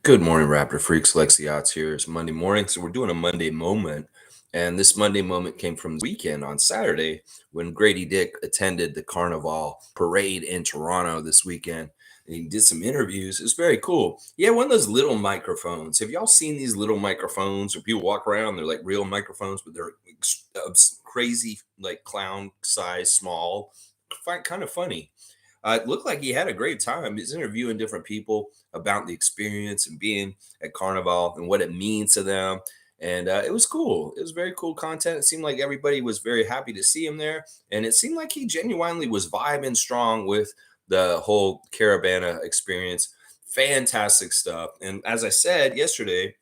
Good morning, Raptor Freaks. Lexiot's here. It's Monday morning, so we're doing a Monday moment. And this Monday moment came from the weekend on Saturday when Grady Dick attended the Carnival Parade in Toronto this weekend. And he did some interviews. It was very cool. He had one of those little microphones. Have y'all seen these little microphones where people walk around? They're like real microphones, but they're crazy, like clown size, small. Kind of funny. It looked like he had a great time. He's interviewing different people about the experience and being at Carnival and what it means to them. And it was cool. It was very cool content. It seemed like everybody was very happy to see him there. And it seemed like he genuinely was vibing strong with the whole Caravana experience. Fantastic stuff. And as I said yesterday,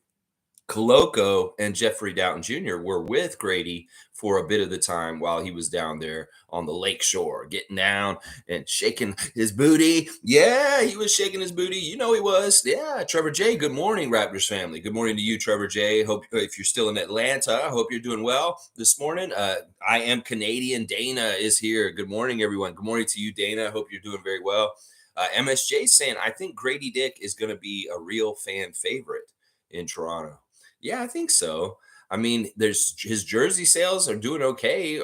Coloco and Jeffrey Downton Jr. were with Grady for a bit of the time while he was down there on the lake shore, getting down and shaking his booty. Yeah, he was shaking his booty. You know he was. Yeah, Trevor J. Good morning, Raptors family. Good morning to you, Trevor J. Hope if you're still in Atlanta, I hope you're doing well this morning. I am Canadian. Dana is here. Good morning, everyone. Good morning to you, Dana. Hope you're doing very well. MSJ saying I think Grady Dick is going to be a real fan favorite in Toronto. Yeah, I think so. I mean, there's his jersey sales are doing okay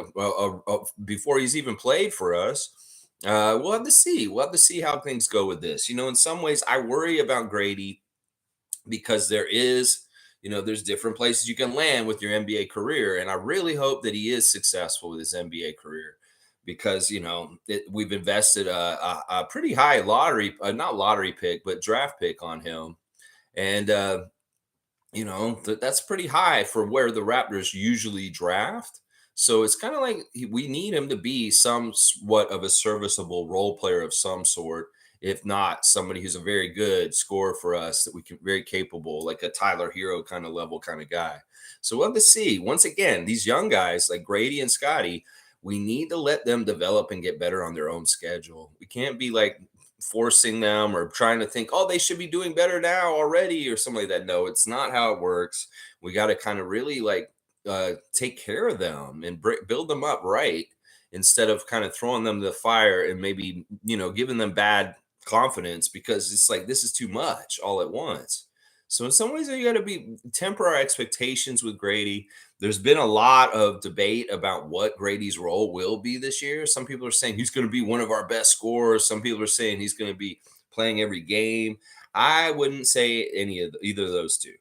before he's even played for us. We'll have to see. We'll have to see how things go with this. In some ways, I worry about Grady because there's different places you can land with your NBA career, and I really hope that he is successful with his NBA career because we've invested a pretty high lottery, not lottery pick, but draft pick on him, and that's pretty high for where the Raptors usually draft. So it's kind of like we need him to be somewhat of a serviceable role player of some sort, if not somebody who's a very good scorer for us that we can very capable, like a Tyler Hero kind of level kind of guy. So we'll have to see. Once again, these young guys like Grady and Scotty, we need to let them develop and get better on their own schedule. We can't be like forcing them or trying to think, oh, they should be doing better now already or something like that. No, it's not how it works. We got to kind of really take care of them and build them up right instead of kind of throwing them to the fire and maybe, giving them bad confidence because it's like this is too much all at once. So in some ways, you got to be temper our expectations with Grady. There's been a lot of debate about what Grady's role will be this year. Some people are saying he's going to be one of our best scorers. Some people are saying he's going to be playing every game. I wouldn't say either of those two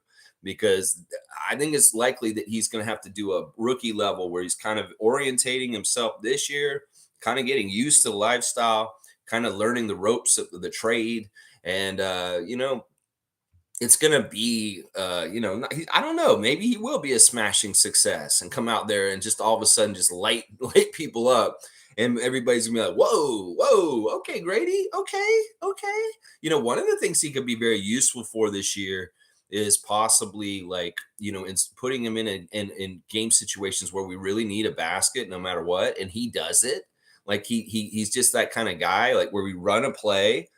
because I think it's likely that he's going to have to do a rookie level where he's kind of orientating himself this year, kind of getting used to the lifestyle, kind of learning the ropes of the trade. And, it's gonna be, I don't know. Maybe he will be a smashing success and come out there and just all of a sudden just light people up, and everybody's gonna be like, "Whoa, whoa, okay, Grady, okay, okay." One of the things he could be very useful for this year is possibly in putting him in game situations where we really need a basket no matter what, and he does it. Like he's just that kind of guy, like where we run a play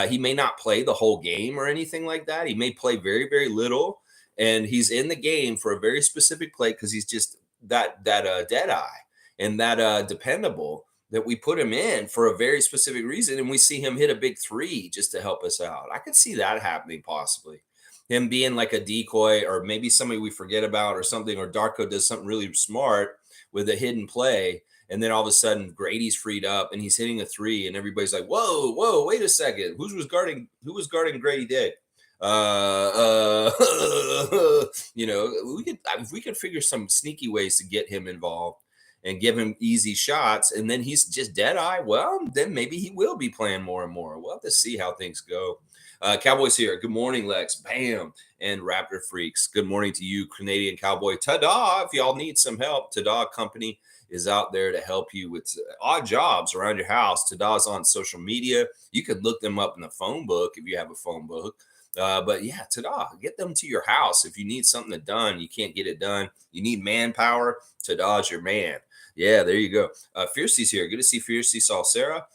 he may not play the whole game or anything like that. He may play very, very little, and he's in the game for a very specific play because he's just that dead eye and that dependable that we put him in for a very specific reason, and we see him hit a big three just to help us out. I could see that happening possibly. Him being like a decoy, or maybe somebody we forget about, or something, or Darko does something really smart with a hidden play and then all of a sudden Grady's freed up and he's hitting a three, and everybody's like, "Whoa, whoa, wait a second! Who was guarding Grady Dick?" We could if we could figure some sneaky ways to get him involved and give him easy shots, and then he's just dead eye. Well, then maybe he will be playing more and more. We'll have to see how things go. Cowboys here. Good morning, Lex. Bam. And Raptor Freaks. Good morning to you, Canadian Cowboy. Ta-da! If y'all need some help, Ta-da Company is out there to help you with odd jobs around your house. Ta-da's on social media. You can look them up in the phone book if you have a phone book. But yeah, Ta-da, get them to your house. If you need something done, you can't get it done. You need manpower. Ta-da's your man. Yeah, there you go. Fiercey's here. Good to see Fiercey. Saw Sarah.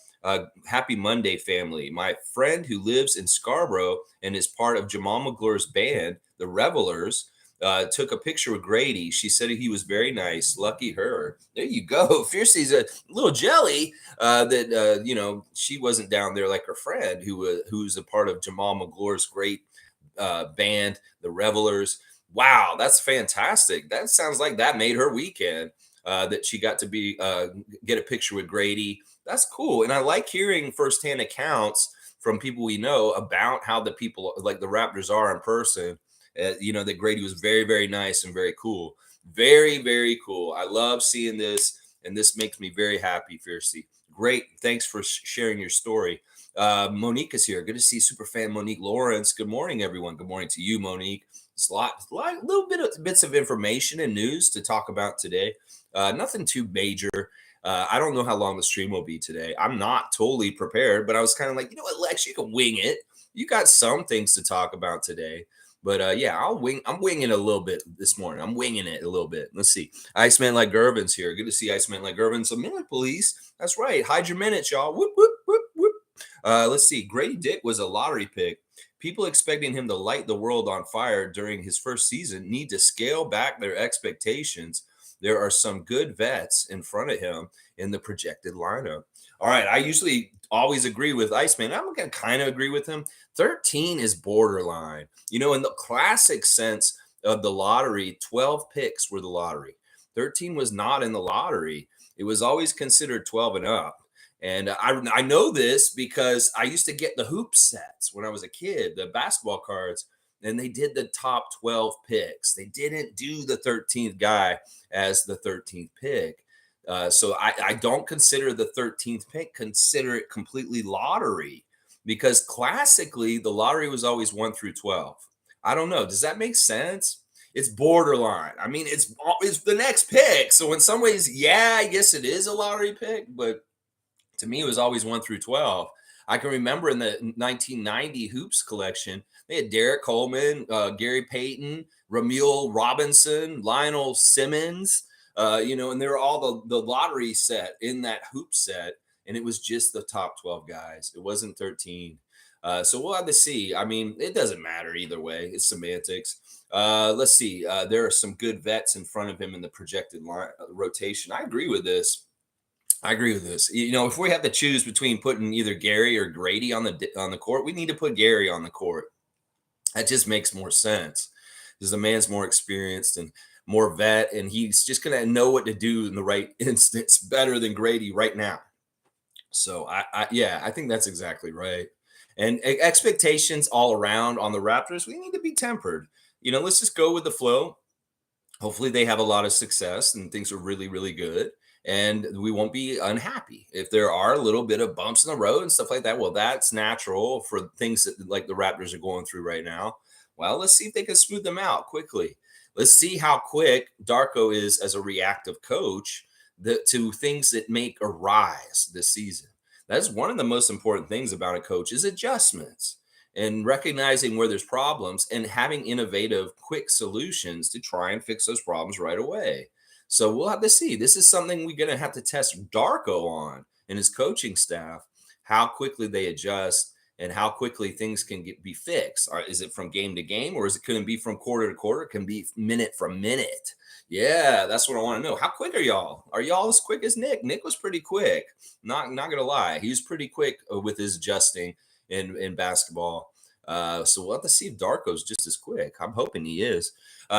Happy Monday, family. My friend who lives in Scarborough and is part of Jamal McGlure's band, the Revelers, took a picture with Grady. She said he was very nice. Lucky her. There you go. Fiercey's a little jelly that she wasn't down there like her friend who's a part of Jamal McGlure's great band, the Revelers. Wow, that's fantastic. That sounds like that made her weekend. That she got to be get a picture with Grady. That's cool, and I like hearing firsthand accounts from people we know about how the people like the Raptors are in person. That Grady was very, very nice and very cool. Very, very cool. I love seeing this, and this makes me very happy, Fiercey. Great. Thanks for sharing your story. Monique is here. Good to see Superfan Monique Lawrence. Good morning, everyone. Good morning to you, Monique. It's little bit of bits of information and news to talk about today. Nothing too major. I don't know how long the stream will be today. I'm not totally prepared, but I was kind of like, you know what, Lex, you can wing it. You got some things to talk about today. But yeah, I'm winging it a little bit this morning. I'm winging it a little bit. Let's see. Iceman like Gervin's here. Good to see Iceman like Gervin's. A minute, please. That's right. Hide your minutes, y'all. Whoop, whoop, whoop, whoop. Let's see. Grady Dick was a lottery pick. People expecting him to light the world on fire during his first season need to scale back their expectations. There are some good vets in front of him in the projected lineup. All right. I usually always agree with Iceman. I'm going to kind of agree with him. 13 is borderline. In the classic sense of the lottery, 12 picks were the lottery. 13 was not in the lottery. It was always considered 12 and up. And I know this because I used to get the hoop sets when I was a kid, the basketball cards, and they did the top 12 picks. They didn't do the 13th guy as the 13th pick. So I don't consider the 13th pick, consider it completely lottery, because classically the lottery was always 1 through 12. I don't know. Does that make sense? It's borderline. I mean, it's the next pick. So in some ways, yeah, I guess it is a lottery pick, but to me, it was always 1 through 12. I can remember in the 1990 Hoops collection, they had Derek Coleman, Gary Payton, Ramil Robinson, Lionel Simmons, and they were all the lottery set in that hoop set. And it was just the top 12 guys. It wasn't 13. So we'll have to see. I mean, it doesn't matter either way. It's semantics. Let's see. There are some good vets in front of him in the projected rotation. I agree with this. If we have to choose between putting either Gary or Grady on the court, we need to put Gary on the court. That just makes more sense because the man's more experienced and more vet, and he's just going to know what to do in the right instance better than Grady right now. So I think that's exactly right. And expectations all around on the Raptors, we need to be tempered. Let's just go with the flow. Hopefully they have a lot of success and things are really, really good. And we won't be unhappy if there are a little bit of bumps in the road and stuff like that. Well, that's natural for things that like the Raptors are going through right now. Well, let's see if they can smooth them out quickly. Let's see how quick Darko is as a reactive coach to things that make a rise this season. That's one of the most important things about a coach is adjustments and recognizing where there's problems and having innovative, quick solutions to try and fix those problems right away. So we'll have to see. This is something we're going to have to test Darko on and his coaching staff, how quickly they adjust and how quickly things can be fixed. Is it from game to game, or is it going to be from quarter to quarter? It can be minute from minute. Yeah, that's what I want to know. How quick are y'all? Are y'all as quick as Nick? Nick was pretty quick. Not going to lie. He was pretty quick with his adjusting in basketball. So we'll have to see if Darko's just as quick. I'm hoping he is.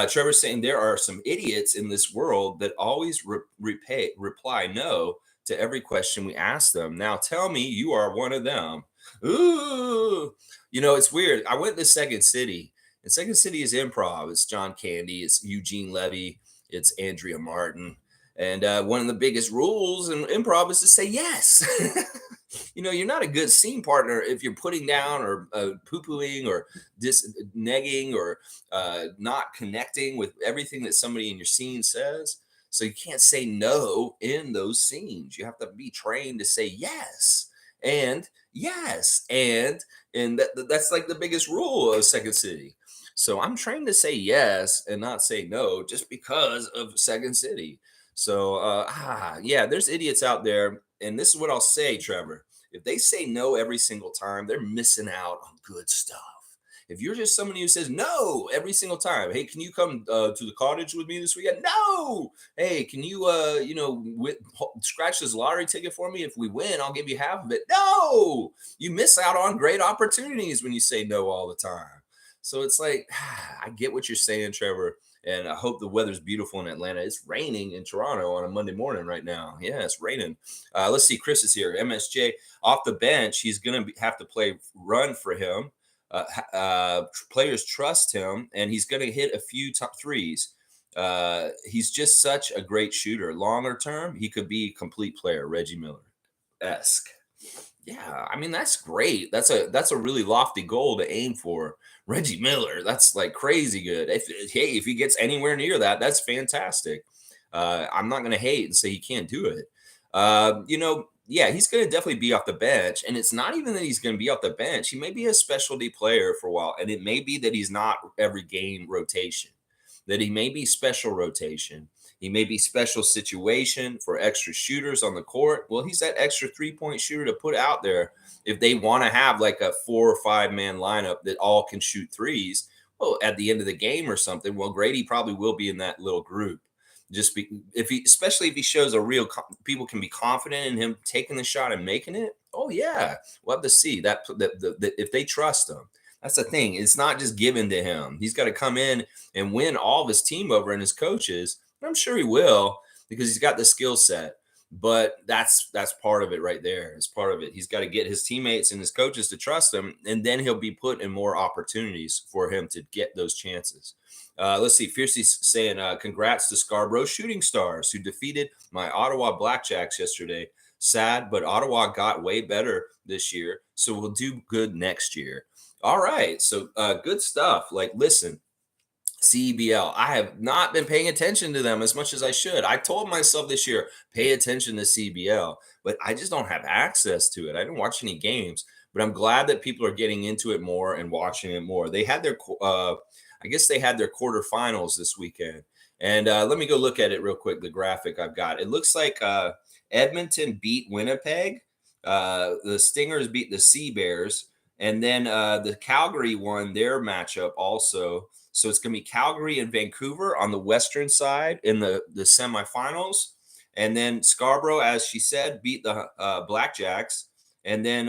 Trevor's saying there are some idiots in this world that always reply no to every question we ask them. Now tell me you are one of them. Ooh, it's weird. I went to Second City, and Second City is improv. It's John Candy, it's Eugene Levy, it's Andrea Martin. And one of the biggest rules in improv is to say yes. You're not a good scene partner if you're putting down or poo-pooing or negging or not connecting with everything that somebody in your scene says. So you can't say no in those scenes. You have to be trained to say yes and yes and that's like the biggest rule of Second City. So I'm trained to say yes and not say no just because of Second City. So yeah, there's idiots out there, and this is what I'll say, Trevor. If they say no every single time, they're missing out on good stuff. If you're just somebody who says no every single time, hey, can you come to the cottage with me this weekend? No. Hey, can you scratch this lottery ticket for me? If we win, I'll give you half of it. No. You miss out on great opportunities when you say no all the time. So it's like, I get what you're saying, Trevor, and I hope the weather's beautiful in Atlanta. It's raining in Toronto on a Monday morning right now. Yeah, it's raining. Let's see. Chris is here. MSJ off the bench. He's gonna have to play run for him. Players trust him, and he's gonna hit a few top threes. He's just such a great shooter. Longer term, he could be a complete player. Reggie Miller esque. Yeah, I mean that's great. That's a really lofty goal to aim for. Reggie Miller, that's like crazy good. If he gets anywhere near that, that's fantastic. I'm not gonna hate and say he can't do it. Yeah, he's gonna definitely be off the bench, and it's not even that he's gonna be off the bench. He may be a specialty player for a while, and it may be that he's not every game rotation, that he may be special rotation. He may be special situation for extra shooters on the court. Well, he's that extra 3-point shooter to put out there if they want to have like a 4 or 5 man lineup that all can shoot threes. Well, at the end of the game or something, well, Grady probably will be in that little group. If he, especially if he shows a real, people can be confident in him taking the shot and making it. Oh yeah, we'll have to see that if they trust him. That's the thing. It's not just given to him. He's got to come in and win all of his team over and his coaches. I'm sure he will because he's got the skill set. But that's part of it right there. It's part of it. He's got to get his teammates and his coaches to trust him, and then he'll be put in more opportunities for him to get those chances. Let's see. Fiercey's saying, congrats to Scarborough Shooting Stars who defeated my Ottawa Blackjacks yesterday. Sad, but Ottawa got way better this year, so we'll do good next year. All right. So good stuff. Like, listen, CBL. I have not been paying attention to them as much as I should. I told myself this year, pay attention to CBL, but I just don't have access to it. I didn't watch any games, but I'm glad that people are getting into it more and watching it more. They had their, I guess they had their quarterfinals this weekend. And let me go look at it real quick. The graphic I've got. It looks like Edmonton beat Winnipeg. The Stingers beat the Sea Bears. And then the Calgary won their matchup also. So it's going to be Calgary and Vancouver on the western side in the semifinals. And then Scarborough, as she said, beat the Blackjacks. And then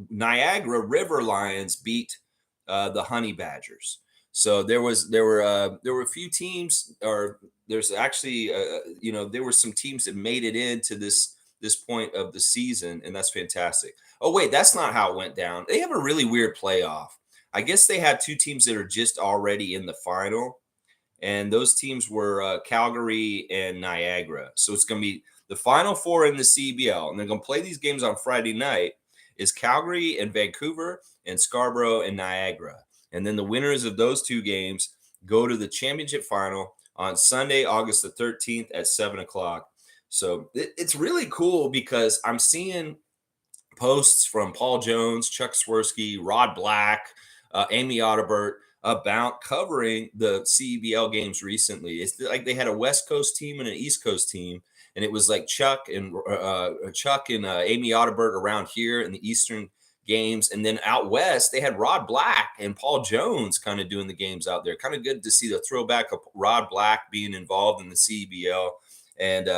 Niagara River Lions beat the Honey Badgers. So there were a few teams, or there's actually there were some teams that made it into this point of the season, and that's fantastic. Oh wait, that's not how it went down. They have a really weird playoff. I guess they had two teams that are just already in the final, and those teams were Calgary and Niagara. So it's going to be the final four in the CBL, and they're going to play these games on Friday night. Is Calgary and Vancouver and Scarborough and Niagara, and then the winners of those two games go to the championship final on Sunday, August the 13th at 7:00. So it's really cool because I'm seeing posts from Paul Jones, Chuck Swirsky, Rod Black, Amy Audibert about covering the CBL games recently. It's like they had a West Coast team and an East Coast team, and it was like Chuck and Amy Audibert around here in the Eastern games, and then out west they had Rod Black and Paul Jones kind of doing the games out there. Kind of good to see the throwback of Rod Black being involved in the CBL. And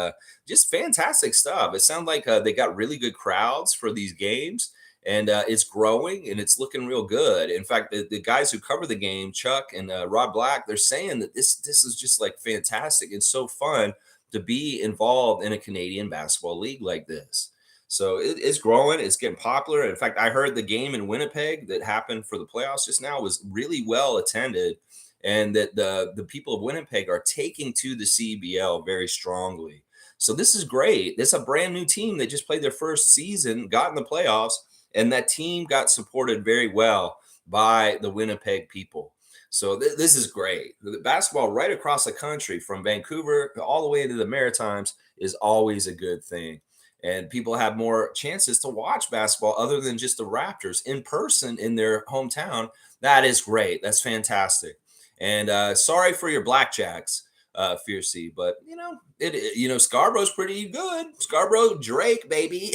just fantastic stuff. It sounds like they got really good crowds for these games, and it's growing and it's looking real good. In fact, the guys who cover the game, Chuck and Rod Black, they're saying that this is just like fantastic and so fun to be involved in a Canadian basketball league like this. So it's growing. It's getting popular. In fact, I heard the game in Winnipeg that happened for the playoffs just now was really well attended, and that the people of Winnipeg are taking to the CBL very strongly. So this is great. This is a brand new team that just played their first season, got in the playoffs, and that team got supported very well by the Winnipeg people. So this is great. The basketball right across the country from Vancouver all the way into the Maritimes is always a good thing. And people have more chances to watch basketball other than just the Raptors in person in their hometown. That is great. That's fantastic. And sorry for your Blackjacks, Fiercey, but Scarborough's pretty good. Scarborough Drake, baby.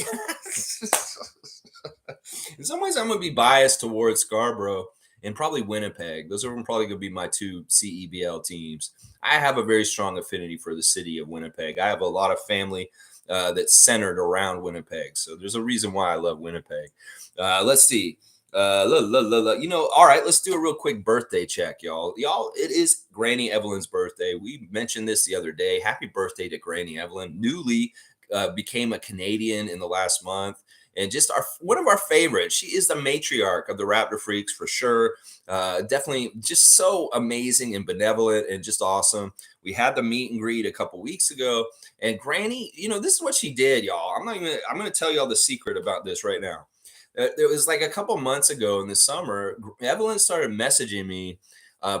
In some ways, I'm gonna be biased towards Scarborough and probably Winnipeg. Those are probably gonna be my two CEBL teams. I have a very strong affinity for the city of Winnipeg. I have a lot of family that's centered around Winnipeg, so there's a reason why I love Winnipeg. Let's see. All right, let's do a real quick birthday check, y'all. Y'all, it is Granny Evelyn's birthday. We mentioned this the other day. Happy birthday to Granny Evelyn. Newly became a Canadian in the last month. And just our one of our favorites. She is the matriarch of the Raptor Freaks for sure. Definitely just so amazing and benevolent and just awesome. We had the meet and greet a couple weeks ago. And Granny, this is what she did, y'all. I'm gonna tell y'all the secret about this right now. There was like a couple months ago in the summer, Evelyn started messaging me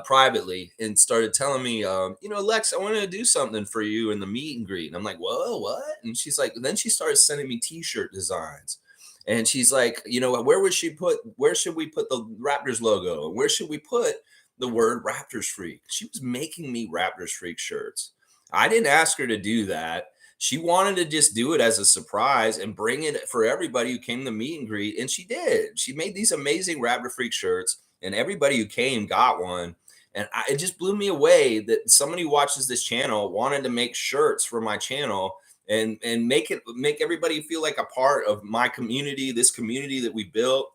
privately and started telling me, Lex, I want to do something for you in the meet and greet. And I'm like, whoa, what? And she's like, then she started sending me T-shirt designs. And she's like, where should we put the Raptors logo? And where should we put the word Raptors Freak? She was making me Raptors Freak shirts. I didn't ask her to do that. She wanted to just do it as a surprise and bring it for everybody who came to meet and greet. And she did. She made these amazing Raptor Freak shirts, and everybody who came got one. And it just blew me away that somebody who watches this channel wanted to make shirts for my channel and make everybody feel like a part of my community, this community that we built.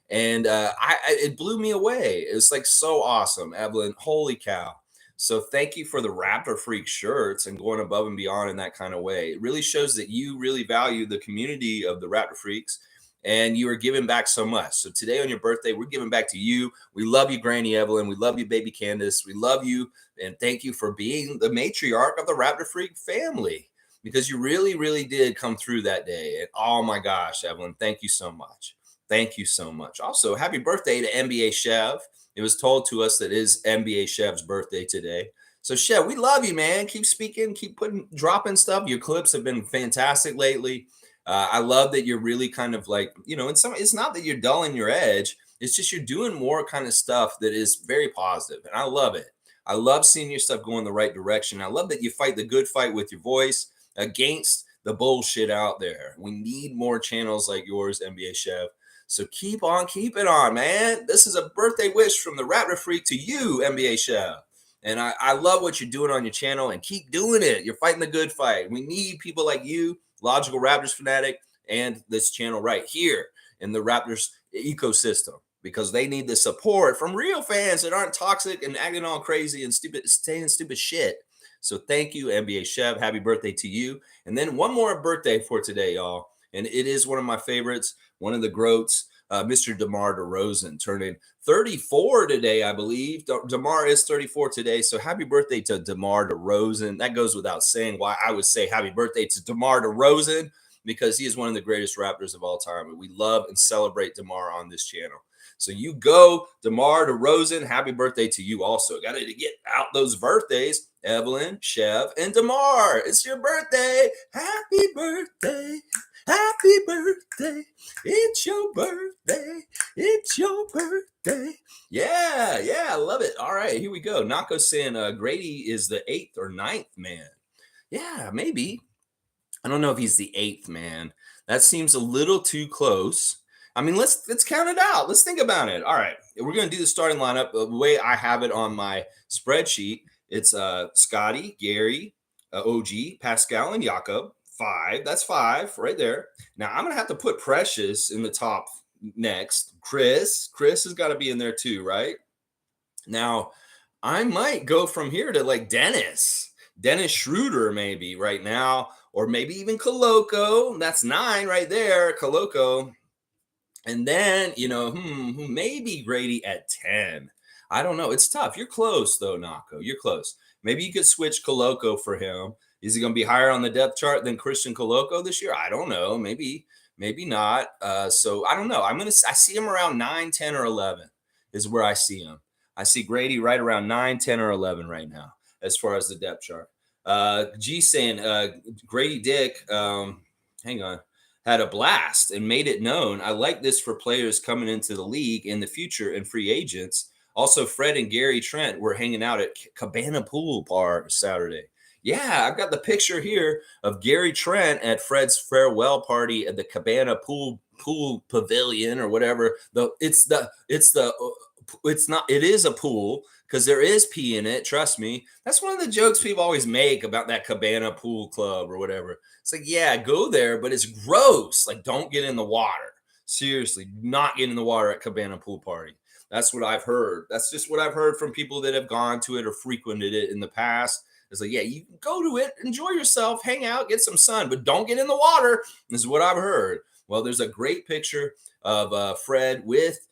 And it blew me away. It was like so awesome, Evelyn. Holy cow. So thank you for the Raptor Freak shirts and going above and beyond in that kind of way. It really shows that you really value the community of the Raptor Freaks and you are giving back so much. So today on your birthday, we're giving back to you. We love you, Granny Evelyn. We love you, baby Candace. We love you. And thank you for being the matriarch of the Raptor Freak family because you really, really did come through that day. And oh my gosh, Evelyn, thank you so much. Thank you so much. Also, happy birthday to NBA Chev. It was told to us that it is NBA Chev's birthday today. So Chev, we love you, man. Keep speaking, keep dropping stuff. Your clips have been fantastic lately. I love that you're really kind of like, it's not that you're dulling your edge. It's just you're doing more kind of stuff that is very positive, and I love it. I love seeing your stuff go in the right direction. I love that you fight the good fight with your voice against the bullshit out there. We need more channels like yours, NBA Chev. So keep on keeping on, man. This is a birthday wish from the Raptor Freak to you, NBA Chef. And I love what you're doing on your channel and keep doing it. You're fighting the good fight. We need people like you, Logical Raptors Fanatic, and this channel right here in the Raptors ecosystem because they need the support from real fans that aren't toxic and acting all crazy and stupid, saying stupid shit. So thank you, NBA Chef. Happy birthday to you. And then one more birthday for today, y'all. And it is one of my favorites, one of the GOATs, Mr. DeMar DeRozan, turning 34 today, I believe. DeMar is 34 today. So happy birthday to DeMar DeRozan. That goes without saying why I would say happy birthday to DeMar DeRozan because he is one of the greatest Raptors of all time. And we love and celebrate DeMar on this channel. So you go, DeMar DeRozan. Happy birthday to you also. Got to get out those birthdays. Evelyn, Chev, and DeMar. It's your birthday. Happy birthday. Happy birthday. It's your birthday. It's your birthday. Yeah, I love it. All right, here we go. Nako saying Grady is the 8th or 9th man. Yeah, maybe. I don't know if he's the 8th man. That seems a little too close. I mean, let's count it out. Let's think about it. All right, we're going to do the starting lineup the way I have it on my spreadsheet. It's Scotty, Gary, OG, Pascal, and Jakob. 5. That's 5 right there. Now I'm gonna have to put Precious in the top next. Chris has got to be in there too, right? Now I might go from here to like Dennis Schroeder maybe right now, or maybe even Koloko. That's 9 right there, Koloko. And then maybe Grady at 10. I don't know. It's tough. You're close though, Nako. You're close. Maybe you could switch Koloko for him. Is he going to be higher on the depth chart than Christian Koloko this year? I don't know. Maybe not. So I don't know. I see him around 9, 10, or 11 is where I see him. I see Grady right around 9, 10, or 11 right now as far as the depth chart. G saying Grady Dick, hang on, had a blast and made it known. I like this for players coming into the league in the future and free agents. Also, Fred and Gary Trent were hanging out at Cabana Pool Bar Saturday. Yeah, I've got the picture here of Gary Trent at Fred's farewell party at the Cabana Pool Pavilion or whatever. It is a pool because there is pee in it. Trust me. That's one of the jokes people always make about that Cabana Pool Club or whatever. It's like, yeah, go there, but it's gross. Like, don't get in the water. Seriously, not get in the water at Cabana Pool Party. That's what I've heard. That's just what I've heard from people that have gone to it or frequented it in the past. It's like, yeah, you can go to it, enjoy yourself, hang out, get some sun, but don't get in the water. This is what I've heard. Well, there's a great picture of Fred with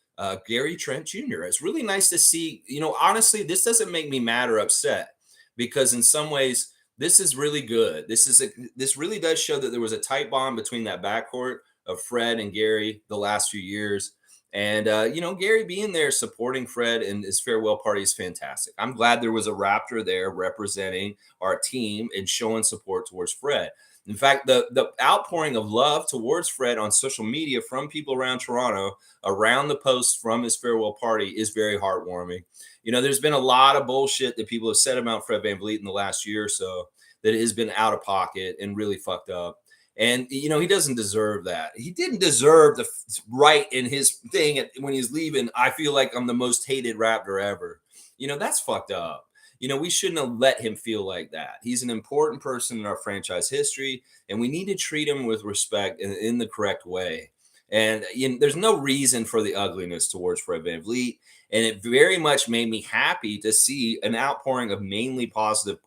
Gary Trent Jr. It's really nice to see. Honestly, this doesn't make me mad or upset because in some ways, this is really good. This really does show that there was a tight bond between that backcourt of Fred and Gary the last few years. And Gary being there supporting Fred and his farewell party is fantastic. I'm glad there was a Raptor there representing our team and showing support towards Fred. In fact, the outpouring of love towards Fred on social media from people around Toronto around the post from his farewell party is very heartwarming. There's been a lot of bullshit that people have said about Fred VanVleet in the last year or so that has been out of pocket and really fucked up. And he doesn't deserve that. He didn't deserve the right in his thing when he's leaving. I feel like I'm the most hated Raptor ever. That's fucked up. We shouldn't have let him feel like that. He's an important person in our franchise history, and we need to treat him with respect and in the correct way. And there's no reason for the ugliness towards Fred VanVleet. And it very much made me happy to see an outpouring of mainly positive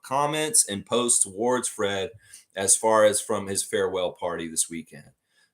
comments and posts towards Fred as far as from his farewell party this weekend.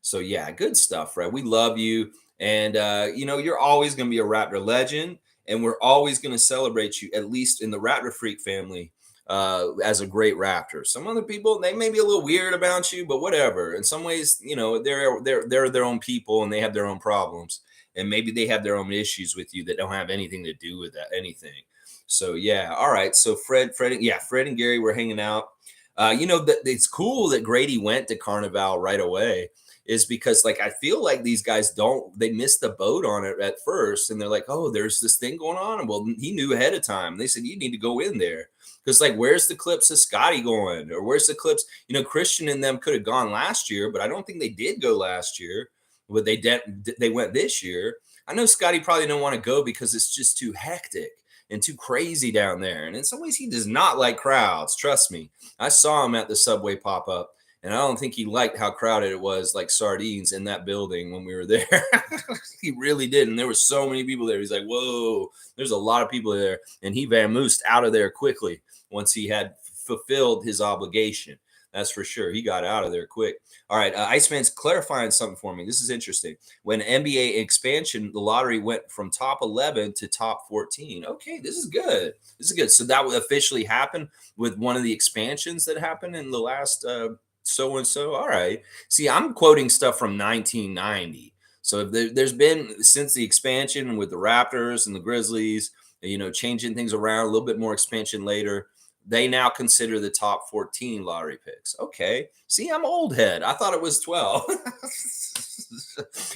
So yeah, good stuff, Fred. We love you. And you're always going to be a Raptor legend. And we're always going to celebrate you, at least in the Raptor Freak family, as a great Raptor. Some other people, they may be a little weird about you, but whatever. In some ways, they're their own people and they have their own problems. And maybe they have their own issues with you that don't have anything to do with that, anything. So yeah, all right. So Fred and Gary were hanging out. It's cool that Grady went to Carnival right away is because I feel like these guys they missed the boat on it at first. And they're like, oh, there's this thing going on. And well, he knew ahead of time. They said, you need to go in there. Because where's the clips of Scotty going? Or where's the clips? Christian and them could have gone last year, but I don't think they did go last year. But they went this year. I know Scotty probably don't want to go because it's just too hectic and too crazy down there. And in some ways, he does not like crowds. Trust me. I saw him at the subway pop up, and I don't think he liked how crowded it was, like sardines in that building when we were there. He really didn't. There were so many people there. He's like, whoa, there's a lot of people there. And he vamoosed out of there quickly once he had fulfilled his obligation. That's for sure. He got out of there quick. All right. Iceman's clarifying something for me. This is interesting. When NBA expansion, the lottery went from top 11 to top 14. Okay. This is good. This is good. So that would officially happen with one of the expansions that happened in the last so-and-so. All right. See, I'm quoting stuff from 1990. So if there's been since the expansion with the Raptors and the Grizzlies, changing things around, a little bit more expansion later. They now consider the top 14 lottery picks. Okay. See, I'm old head. I thought it was 12.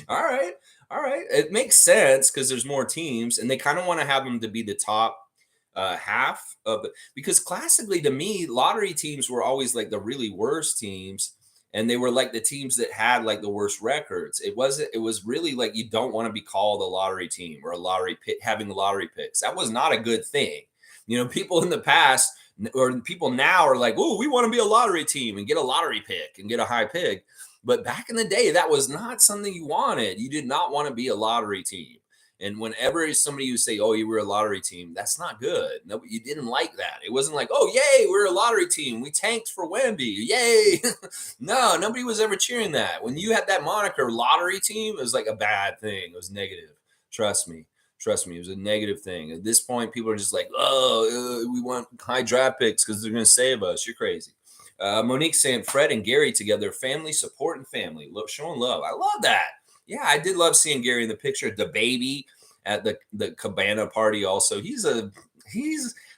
All right. All right. It makes sense because there's more teams and they kind of want to have them to be the top half of it. Because classically to me, lottery teams were always like the really worst teams. And they were like the teams that had like the worst records. It was really like you don't want to be called a lottery team or a lottery pick, having lottery picks. That was not a good thing. People in the past or people now are like, oh, we want to be a lottery team and get a lottery pick and get a high pick. But back in the day, that was not something you wanted. You did not want to be a lottery team. And whenever somebody would say, oh, you were a lottery team, that's not good. No, you didn't like that. It wasn't like, oh, yay, we're a lottery team. We tanked for Wemby. Yay. No, nobody was ever cheering that. When you had that moniker lottery team, it was like a bad thing. It was negative. Trust me. It was a negative thing. At this point, people are just like, oh, we want high draft picks because they're going to save us. You're crazy. Monique saying Fred and Gary together, family, support, and family. Showing love. I love that. Yeah, I did love seeing Gary in the picture. The baby at the Cabana party also. He's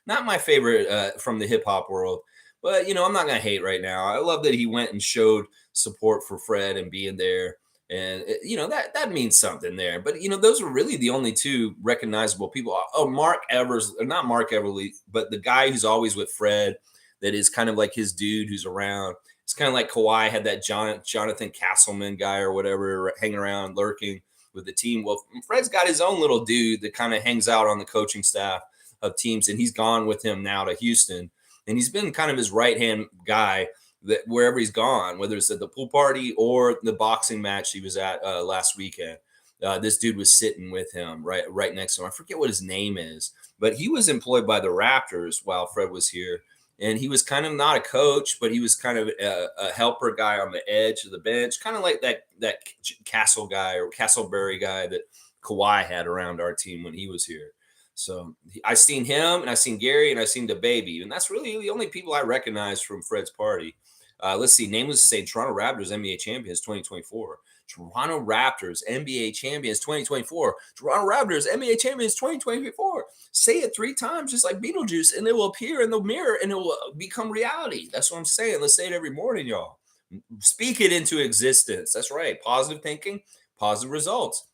not my favorite from the hip hop world. But, I'm not going to hate right now. I love that he went and showed support for Fred and being there. And, that means something there. But, those are really the only two recognizable people. Oh, Mark Evers, not Mark Everly, but the guy who's always with Fred that is kind of like his dude who's around. It's kind of like Kawhi had that Jonathan Castleman guy or whatever hanging around, lurking with the team. Well, Fred's got his own little dude that kind of hangs out on the coaching staff of teams, and he's gone with him now to Houston. And he's been kind of his right-hand guy that wherever he's gone, whether it's at the pool party or the boxing match he was at last weekend. This dude was sitting with him right next to him. I forget what his name is, but he was employed by the Raptors while Fred was here, and he was kind of not a coach, but he was kind of a helper guy on the edge of the bench, kind of like that Castle guy or Castleberry guy that Kawhi had around our team when he was here. So I seen him, and I seen Gary, and I seen the baby, and that's really the only people I recognize from Fred's party. Let's see, nameless to say Toronto Raptors NBA champions 2024. Toronto Raptors NBA champions 2024. Toronto Raptors NBA champions 2024. Say it 3 times, just like Beetlejuice, and it will appear in the mirror and it will become reality. That's what I'm saying. Let's say it every morning, y'all. Speak it into existence. That's right. Positive thinking, positive results.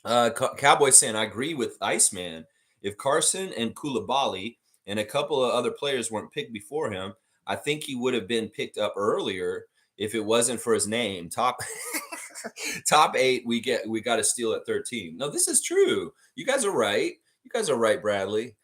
Cowboy saying, I agree with Iceman. If Carson and Koulibaly and a couple of other players weren't picked before him, I think he would have been picked up earlier if it wasn't for his name. Top 8, we got to steal at 13. No, this is true. You guys are right. You guys are right, Bradley.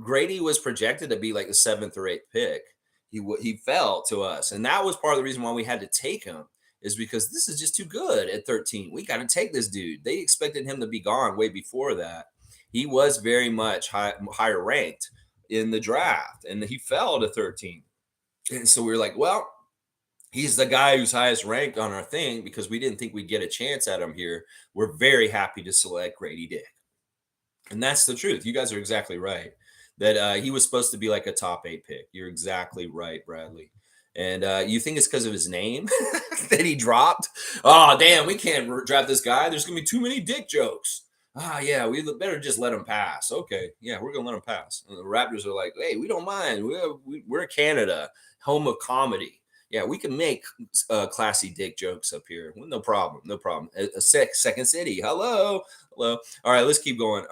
Grady was projected to be like the 7th or 8th pick. He fell to us, and that was part of the reason why we had to take him, is because this is just too good at 13. We got to take this dude. They expected him to be gone way before that. He was very much higher ranked in the draft, and he fell to 13. And so we were like, well, he's the guy who's highest ranked on our thing because we didn't think we'd get a chance at him here. We're very happy to select Grady Dick. And that's the truth. You guys are exactly right that he was supposed to be like a top 8 pick. You're exactly right, Bradley. And you think it's because of his name that he dropped? Oh, damn, we can't draft this guy. There's going to be too many dick jokes. Yeah, we better just let him pass. Okay, yeah, we're going to let him pass. And the Raptors are like, hey, we don't mind. We're Canada, home of comedy. Yeah, we can make classy dick jokes up here. No problem. No problem. Second City. Hello. Hello. All right, let's keep going.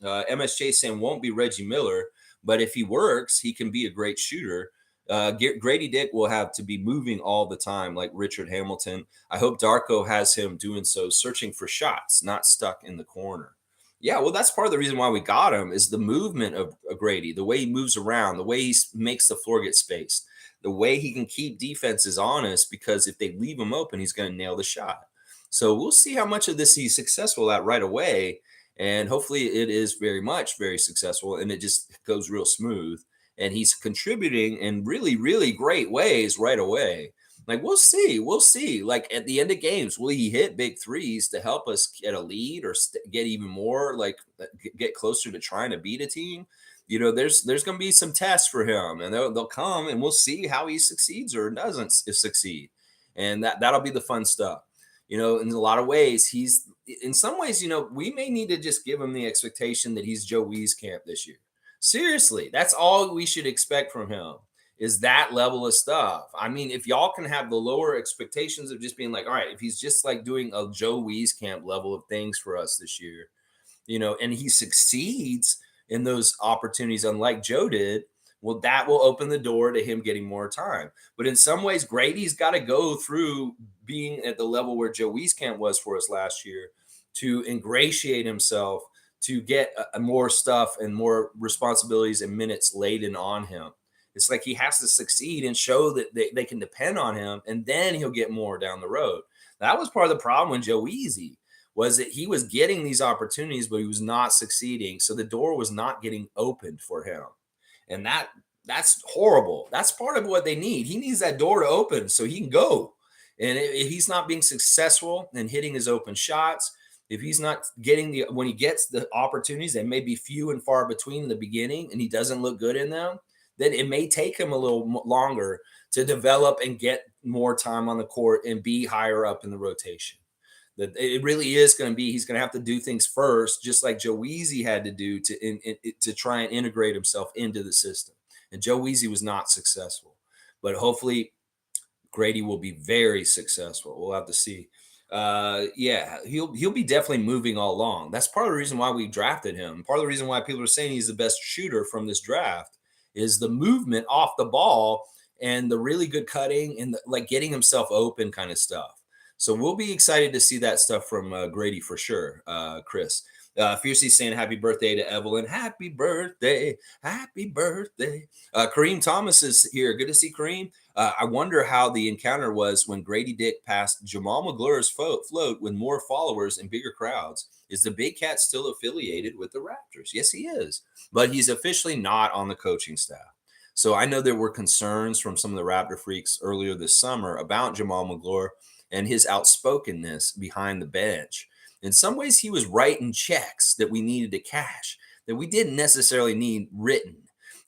MSJ saying won't be Reggie Miller, but if he works, he can be a great shooter. Grady Dick will have to be moving all the time, like Richard Hamilton. I hope Darko has him doing so, searching for shots, not stuck in the corner. Yeah, well, that's part of the reason why we got him is the movement of Grady, the way he moves around, the way he makes the floor get spaced, the way he can keep defenses honest, because if they leave him open, he's going to nail the shot. So we'll see how much of this he's successful at right away. And hopefully it is very successful, and it just goes real smooth. And he's contributing in really, really great ways right away. Like, we'll see. We'll see. Like, at the end of games, will he hit big threes to help us get a lead or get even more, like, get closer to trying to beat a team? There's going to be some tests for him, and they'll come, and we'll see how he succeeds or doesn't succeed. And that'll be the fun stuff. In a lot of ways, in some ways, we may need to just give him the expectation that he's Joe Wieskamp this year. Seriously, that's all we should expect from him, is that level of stuff. I mean, if y'all can have the lower expectations of just being like, all right, if he's just like doing a Joe Wieskamp level of things for us this year, and he succeeds in those opportunities, unlike Joe did, well, that will open the door to him getting more time. But in some ways, Grady's got to go through being at the level where Joe Wieskamp was for us last year to ingratiate himself, to get more stuff and more responsibilities and minutes laden on him. It's like he has to succeed and show that they can depend on him, and then he'll get more down the road. That was part of the problem with Joe Easy, was that he was getting these opportunities, but he was not succeeding. So the door was not getting opened for him. And that's horrible. That's part of what they need. He needs that door to open so he can go. And if he's not being successful in hitting his open shots, if he's not getting when he gets the opportunities, they may be few and far between in the beginning, and he doesn't look good in them, then it may take him a little longer to develop and get more time on the court and be higher up in the rotation. That it really is going to be, he's going to have to do things first, just like Joe Weezy had to do to try and integrate himself into the system. And Joe Weezy was not successful, but hopefully Grady will be very successful. We'll have to see. Yeah, he'll be definitely moving all along. That's part of the reason why we drafted him. Part of the reason why people are saying he's the best shooter from this draft is the movement off the ball and the really good cutting and like getting himself open kind of stuff. So we'll be excited to see that stuff from Grady for sure, Chris. Fiercely saying happy birthday to Evelyn. Happy birthday. Happy birthday. Kareem Thomas is here. Good to see Kareem. I wonder how the encounter was when Grady Dick passed Jamal McGlure's float with more followers and bigger crowds. Is the Big Cat still affiliated with the Raptors? Yes, he is, but he's officially not on the coaching staff. So I know there were concerns from some of the Raptor freaks earlier this summer about Jamal McGlure and his outspokenness behind the bench. In some ways, he was writing checks that we needed to cash that we didn't necessarily need written.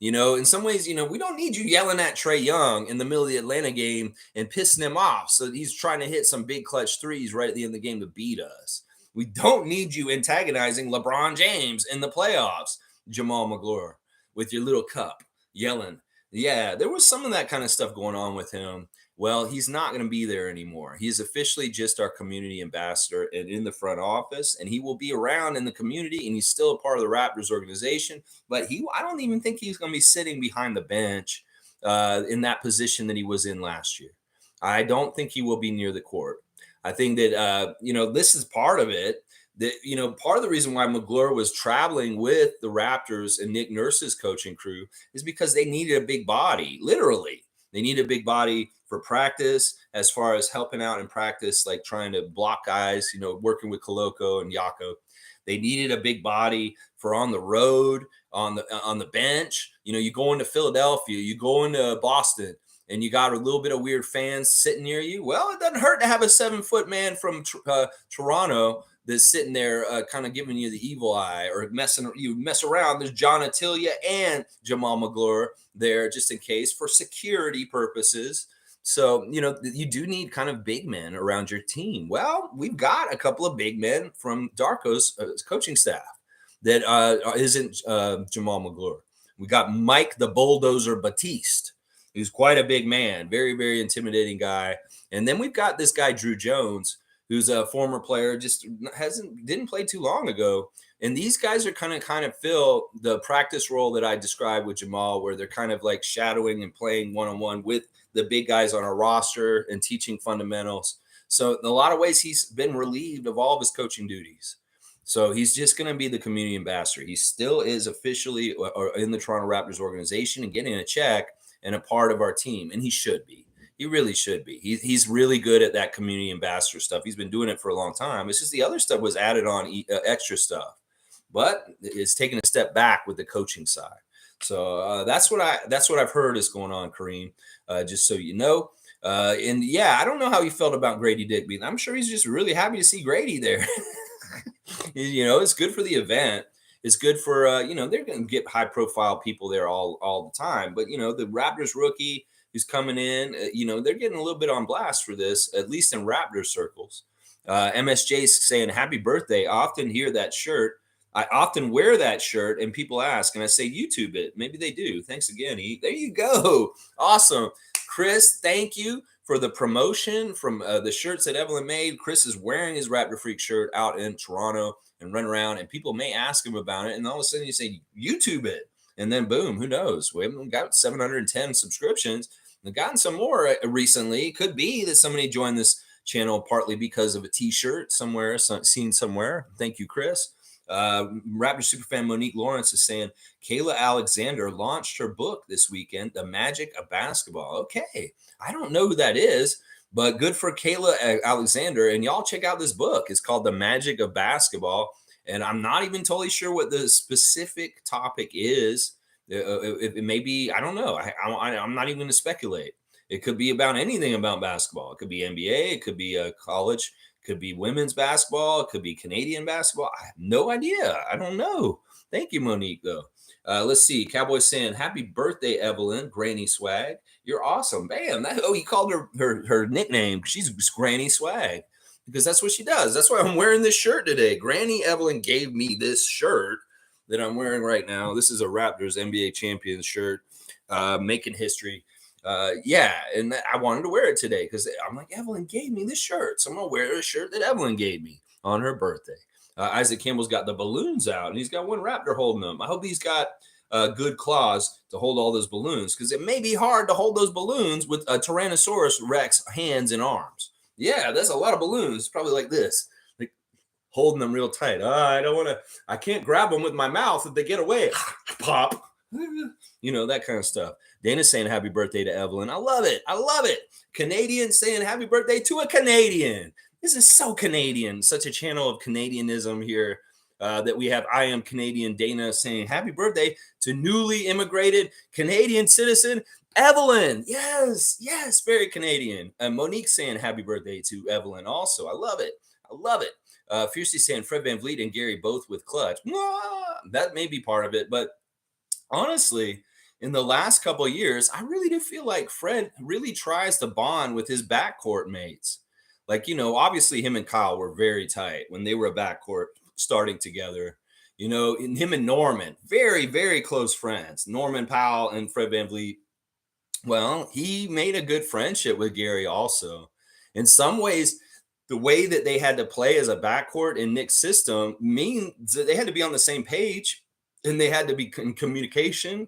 In some ways, we don't need you yelling at Trae Young in the middle of the Atlanta game and pissing him off. So he's trying to hit some big clutch threes right at the end of the game to beat us. We don't need you antagonizing LeBron James in the playoffs, Jamal McGlure, with your little cup yelling. Yeah, there was some of that kind of stuff going on with him. Well, he's not going to be there anymore. He's officially just our community ambassador and in the front office, and he will be around in the community, and he's still a part of the Raptors organization. But I don't even think he's going to be sitting behind the bench in that position that he was in last year. I don't think he will be near the court. I think that this is part of it. That part of the reason why McGlure was traveling with the Raptors and Nick Nurse's coaching crew is because they needed a big body, literally. They need a big body for practice, as far as helping out in practice, like trying to block guys, working with Koloko and Yako. They needed a big body for on the road, on the bench. You go into Philadelphia, you go into Boston, and you got a little bit of weird fans sitting near you. Well, it doesn't hurt to have a 7-foot man from Toronto that's sitting there kind of giving you the evil eye or you mess around. There's John Attilia and Jamal McGlure there just in case for security purposes. So, you do need kind of big men around your team. Well, we've got a couple of big men from Darko's coaching staff that isn't Jamal McGlure. We got Mike the Bulldozer Batiste, who's quite a big man, very, very intimidating guy. And then we've got this guy, Drew Jones, who's a former player, just didn't play too long ago. And these guys are kind of fill the practice role that I described with Jamal, where they're kind of like shadowing and playing one-on-one with the big guys on our roster and teaching fundamentals. So in a lot of ways, he's been relieved of all of his coaching duties. So he's just going to be the community ambassador. He still is officially in the Toronto Raptors organization and getting a check and a part of our team. And he should be. He really should be. He's really good at that community ambassador stuff. He's been doing it for a long time. It's just the other stuff was added on extra stuff, but it's taking a step back with the coaching side. So that's what I've heard is going on, Kareem. Just so you know. And yeah, I don't know how he felt about Grady Dick being. I'm sure he's just really happy to see Grady there. It's good for the event. It's good for they're going to get high profile people there all the time. But the Raptors rookie who's coming in, they're getting a little bit on blast for this, at least in Raptors circles. MSJ's saying happy birthday. I often hear that shirt. I often wear that shirt and people ask, and I say, YouTube it. Maybe they do. Thanks again, E. There you go. Awesome. Chris, thank you for the promotion from the shirts that Evelyn made. Chris is wearing his Raptor Freak shirt out in Toronto and run around, and people may ask him about it. And all of a sudden you say, YouTube it. And then boom, who knows? We haven't got 710 subscriptions. We've gotten some more recently. It could be that somebody joined this channel partly because of a t-shirt somewhere, seen somewhere. Thank you, Chris. Raptor superfan Monique Lawrence is saying Kayla Alexander launched her book this weekend, The Magic of Basketball. Okay, I don't know who that is, but good for Kayla Alexander. And y'all check out this book. It's called The Magic of Basketball. And I'm not even totally sure what the specific topic is. It may be, I don't know. I'm not even going to speculate. It could be about anything about basketball. It could be NBA. It could be college. Could be women's basketball. It could be Canadian basketball. I have no idea. I don't know. Thank you, Monique, though. Let's see. Cowboy saying, happy birthday, Evelyn. Granny Swag. You're awesome. Bam. He called her nickname. She's Granny Swag because that's what she does. That's why I'm wearing this shirt today. Granny Evelyn gave me this shirt that I'm wearing right now. This is a Raptors NBA champion shirt, making history. And I wanted to wear it today because I'm like, Evelyn gave me this shirt. So I'm going to wear a shirt that Evelyn gave me on her birthday. Isaac Campbell's got the balloons out, and he's got one Raptor holding them. I hope he's got good claws to hold all those balloons because it may be hard to hold those balloons with a Tyrannosaurus Rex hands and arms. Yeah, that's a lot of balloons. Probably like this. Like, holding them real tight. I don't want to, I can't grab them with my mouth if they get away. Pop. That kind of stuff. Dana's saying happy birthday to Evelyn. I love it. I love it. Canadian saying happy birthday to a Canadian. This is so Canadian. Such a channel of Canadianism here. That we have I am Canadian Dana saying happy birthday to newly immigrated Canadian citizen Evelyn. Yes, yes, very Canadian. Monique saying happy birthday to Evelyn also. I love it. I love it. Fiercely saying Fred VanVleet and Gary both with clutch. That may be part of it, but honestly, in the last couple of years, I really do feel like Fred really tries to bond with his backcourt mates. Like, obviously him and Kyle were very tight when they were a backcourt starting together. And him and Norman, very, very close friends. Norman Powell and Fred VanVleet. Well, he made a good friendship with Gary also. In some ways, the way that they had to play as a backcourt in Nick's system means that they had to be on the same page and they had to be in communication,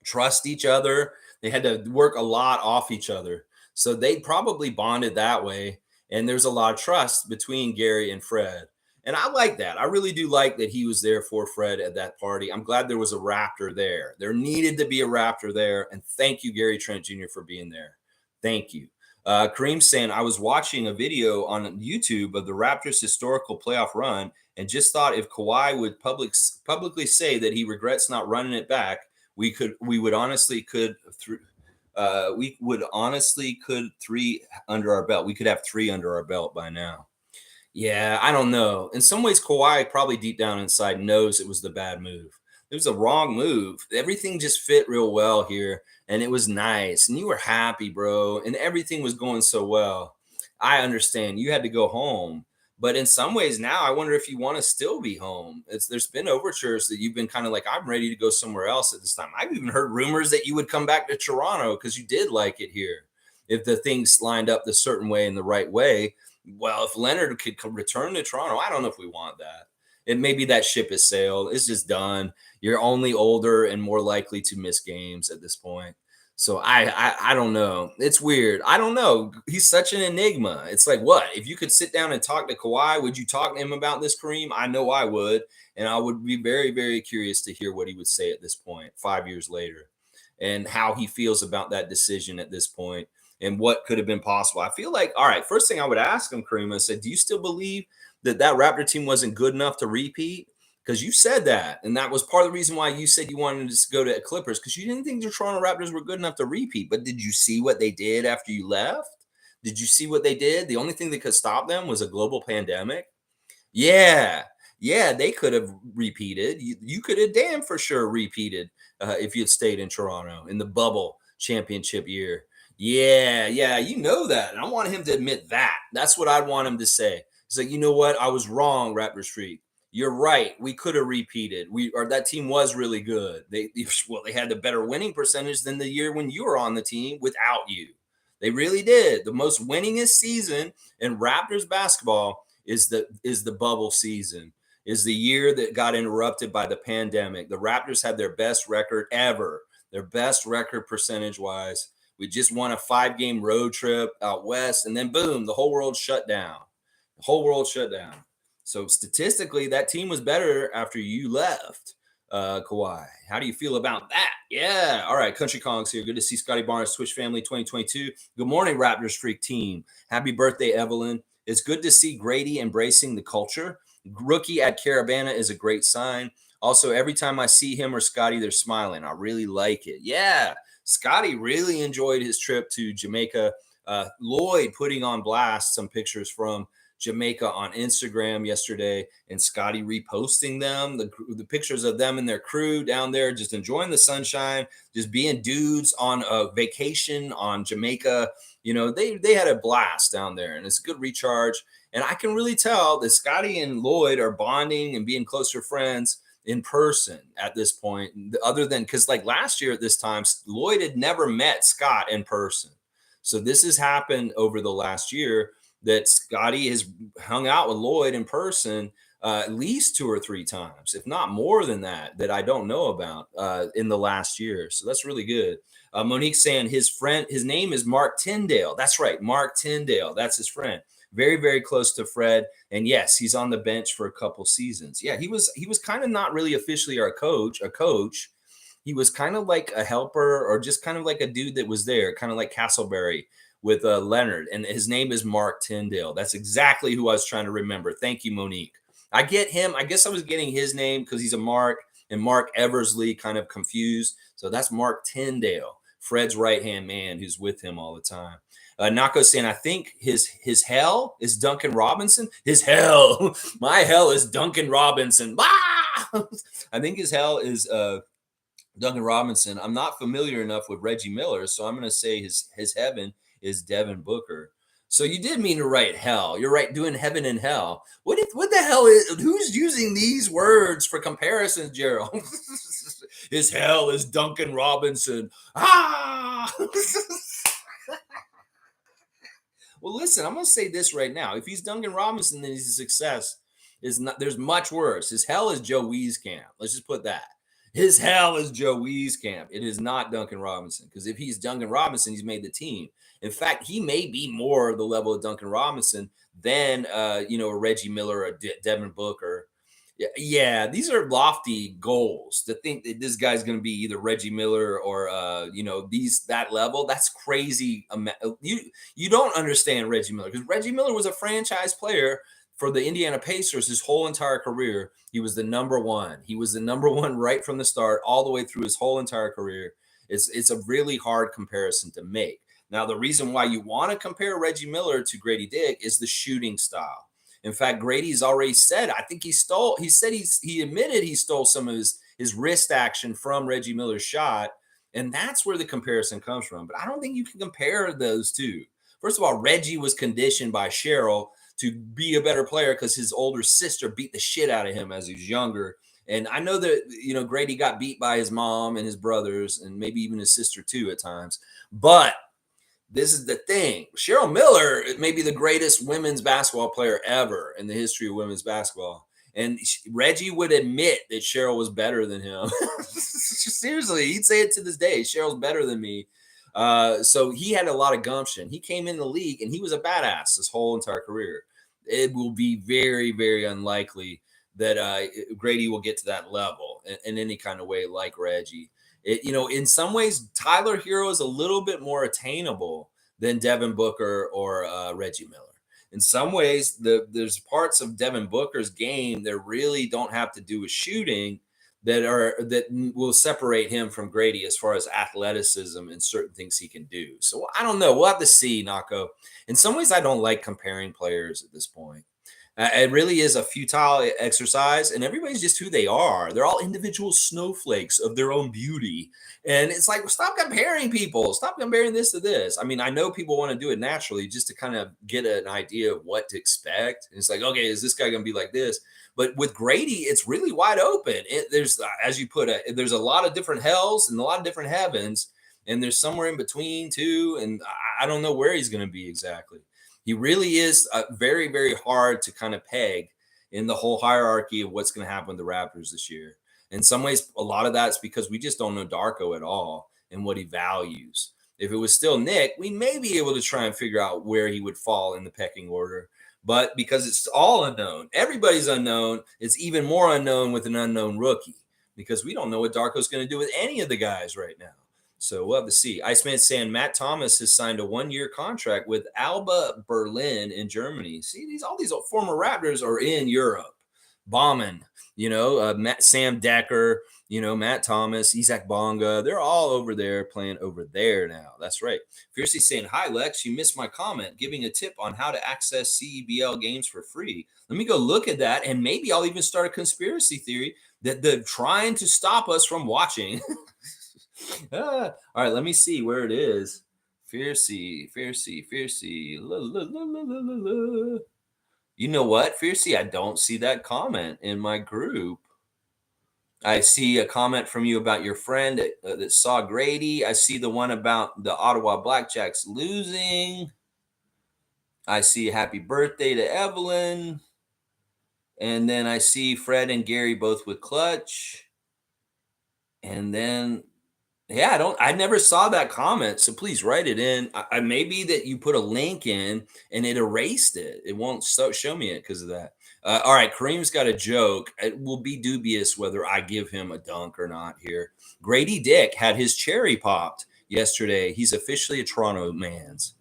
trust each other. They had to work a lot off each other. So they probably bonded that way. And there's a lot of trust between Gary and Fred. And I like that. I really do like that he was there for Fred at that party. I'm glad there was a Raptor there. There needed to be a Raptor there. And thank you, Gary Trent Jr., for being there. Thank you. Kareem saying, I was watching a video on YouTube of the Raptors' historical playoff run and just thought if Kawhi would publicly say that he regrets not running it back, we would honestly could 3 under our belt. We could have 3 under our belt by now. Yeah, I don't know. In some ways, Kawhi probably deep down inside knows it was the bad move. It was a wrong move. Everything just fit real well here, and it was nice. And you were happy, bro, and everything was going so well. I understand you had to go home, but in some ways now, I wonder if you want to still be home. There's been overtures that you've been kind of like, I'm ready to go somewhere else at this time. I've even heard rumors that you would come back to Toronto because you did like it here. If the things lined up the certain way in the right way. Well, if Leonard could return to Toronto, I don't know if we want that. And maybe that ship has sailed. It's just done. You're only older and more likely to miss games at this point. So I don't know. It's weird. I don't know. He's such an enigma. It's like, what? If you could sit down and talk to Kawhi, would you talk to him about this, Kareem? I know I would. And I would be very, very curious to hear what he would say at this point, 5 years later, and how he feels about that decision at this point. And what could have been possible. I feel like, all right, first thing I would ask him, Kareem, I said, do you still believe that Raptor team wasn't good enough to repeat? Because you said that. And that was part of the reason why you said you wanted to go to Clippers, because you didn't think the Toronto Raptors were good enough to repeat. But did you see what they did after you left? Did you see what they did? The only thing that could stop them was a global pandemic. Yeah. Yeah, they could have repeated. You could have damn for sure repeated if you had stayed in Toronto in the bubble championship year. Yeah, you know that. And I want him to admit that. That's what I'd want him to say. He's like, you know what? I was wrong, Raptor Street. You're right. We could have repeated. That team was really good. They had the better winning percentage than the year when you were on the team without you. They really did. The most winningest season in Raptors basketball is the bubble season. Is the year that got interrupted by the pandemic. The Raptors had their best record ever. Their best record percentage-wise. We just won a 5-game road trip out west, and then boom, the whole world shut down. The whole world shut down. So statistically, that team was better after you left, Kawhi. How do you feel about that? Yeah. All right, Country Kongs here. Good to see Scotty Barnes, Twitch family 2022. Good morning, Raptors Freak team. Happy birthday, Evelyn. It's good to see Grady embracing the culture. Rookie at Caravana is a great sign. Also, every time I see him or Scotty, they're smiling. I really like it. Yeah. Scotty really enjoyed his trip to Jamaica. Lloyd putting on blast some pictures from Jamaica on Instagram yesterday, and Scotty reposting them, the pictures of them and their crew down there, just enjoying the sunshine, just being dudes on a vacation on Jamaica. They had a blast down there, and it's a good recharge. And I can really tell that Scotty and Lloyd are bonding and being closer friends in person at this point, other than because like last year at this time, Lloyd had never met Scott in person. So this has happened over the last year that Scotty has hung out with Lloyd in person at least 2 or 3 times, if not more than that I don't know about in the last year. So that's really good. Monique saying his name is Mark Tyndale. That's right. Mark Tyndale. That's his friend. very, very close to Fred. And yes, he's on the bench for a couple seasons. Yeah, he was kind of not really officially our coach. He was kind of like a helper or just kind of like a dude that was there, kind of like Castleberry with Leonard. And his name is Mark Tyndale. That's exactly who I was trying to remember. Thank you, Monique. I get him. I guess I was getting his name because he's a Mark and Mark Eversley kind of confused. So that's Mark Tyndale, Fred's right hand man who's with him all the time. Nako saying, I think his hell is Duncan Robinson. His hell, my hell is Duncan Robinson. Ah! I think his hell is Duncan Robinson. I'm not familiar enough with Reggie Miller, so I'm going to say his heaven is Devin Booker. So you did mean to write hell. You're right, doing heaven and hell. What the hell is? Who's using these words for comparisons, Gerald? His hell is Duncan Robinson. Ah. Well, listen, I'm going to say this right now. If he's Duncan Robinson, then he's a success. There's much worse. His hell is Joe Wieskamp. Let's just put that. His hell is Joe Wieskamp. It is not Duncan Robinson, because if he's Duncan Robinson, he's made the team. In fact, he may be more the level of Duncan Robinson than a Reggie Miller or Devin Booker. Yeah, these are lofty goals to think that this guy's going to be either Reggie Miller or that level. That's crazy. You don't understand Reggie Miller, because Reggie Miller was a franchise player for the Indiana Pacers his whole entire career. He was the number one. He was the number one right from the start, all the way through his whole entire career. It's a really hard comparison to make. Now, the reason why you want to compare Reggie Miller to Grady Dick is the shooting style. In fact, Grady's already said, I think he admitted he stole some of his wrist action from Reggie Miller's shot. And that's where the comparison comes from. But I don't think you can compare those two. First of all, Reggie was conditioned by Cheryl to be a better player because his older sister beat the shit out of him as he was younger. And I know that, Grady got beat by his mom and his brothers and maybe even his sister too at times. But this is the thing. Cheryl Miller may be the greatest women's basketball player ever in the history of women's basketball. And Reggie would admit that Cheryl was better than him. Seriously, he'd say it to this day. Cheryl's better than me. So he had a lot of gumption. He came in the league and he was a badass his whole entire career. It will be very, very unlikely that Grady will get to that level in any kind of way like Reggie. In some ways, Tyler Hero is a little bit more attainable than Devin Booker or Reggie Miller. In some ways, there's parts of Devin Booker's game that really don't have to do with shooting that will separate him from Grady as far as athleticism and certain things he can do. So I don't know. We'll have to see, Nako. In some ways, I don't like comparing players at this point. It really is a futile exercise, and everybody's just who they are. They're all individual snowflakes of their own beauty. And it's like, stop comparing people. Stop comparing this to this. I mean, I know people want to do it naturally just to kind of get an idea of what to expect. And it's like, okay, is this guy going to be like this? But with Grady, it's really wide open. There's, as you put it, there's a lot of different hells and a lot of different heavens, and there's somewhere in between too. And I don't know where he's going to be exactly. He really is very, very hard to kind of peg in the whole hierarchy of what's going to happen with the Raptors this year. In some ways, a lot of that's because we just don't know Darko at all and what he values. If it was still Nick, we may be able to try and figure out where he would fall in the pecking order. But because it's all unknown, everybody's unknown, it's even more unknown with an unknown rookie, because we don't know what Darko's going to do with any of the guys right now. So we'll have to see. Iceman saying Matt Thomas has signed a 1-year contract with Alba Berlin in Germany. See, all these former Raptors are in Europe, bombing. Sam Decker, Matt Thomas, Isaac Bonga. They're all over there playing over there now. That's right. Fiercely saying, hi, Lex. You missed my comment giving a tip on how to access CEBL games for free. Let me go look at that, and maybe I'll even start a conspiracy theory that they're trying to stop us from watching. All right, let me see where it is. Fiercey. La, la, la, la, la, la. You know what, Fiercey? I don't see that comment in my group. I see a comment from you about your friend that saw Grady. I see the one about the Ottawa Blackjacks losing. I see happy birthday to Evelyn. And then I see Fred and Gary both with clutch. And then Yeah, I never saw that comment, so please write it in. Maybe that you put a link in and it erased it. It won't show me it because of that. All right, Kareem's got a joke. It will be dubious whether I give him a dunk or not here. Grady Dick had his cherry popped yesterday. He's officially a Toronto man's.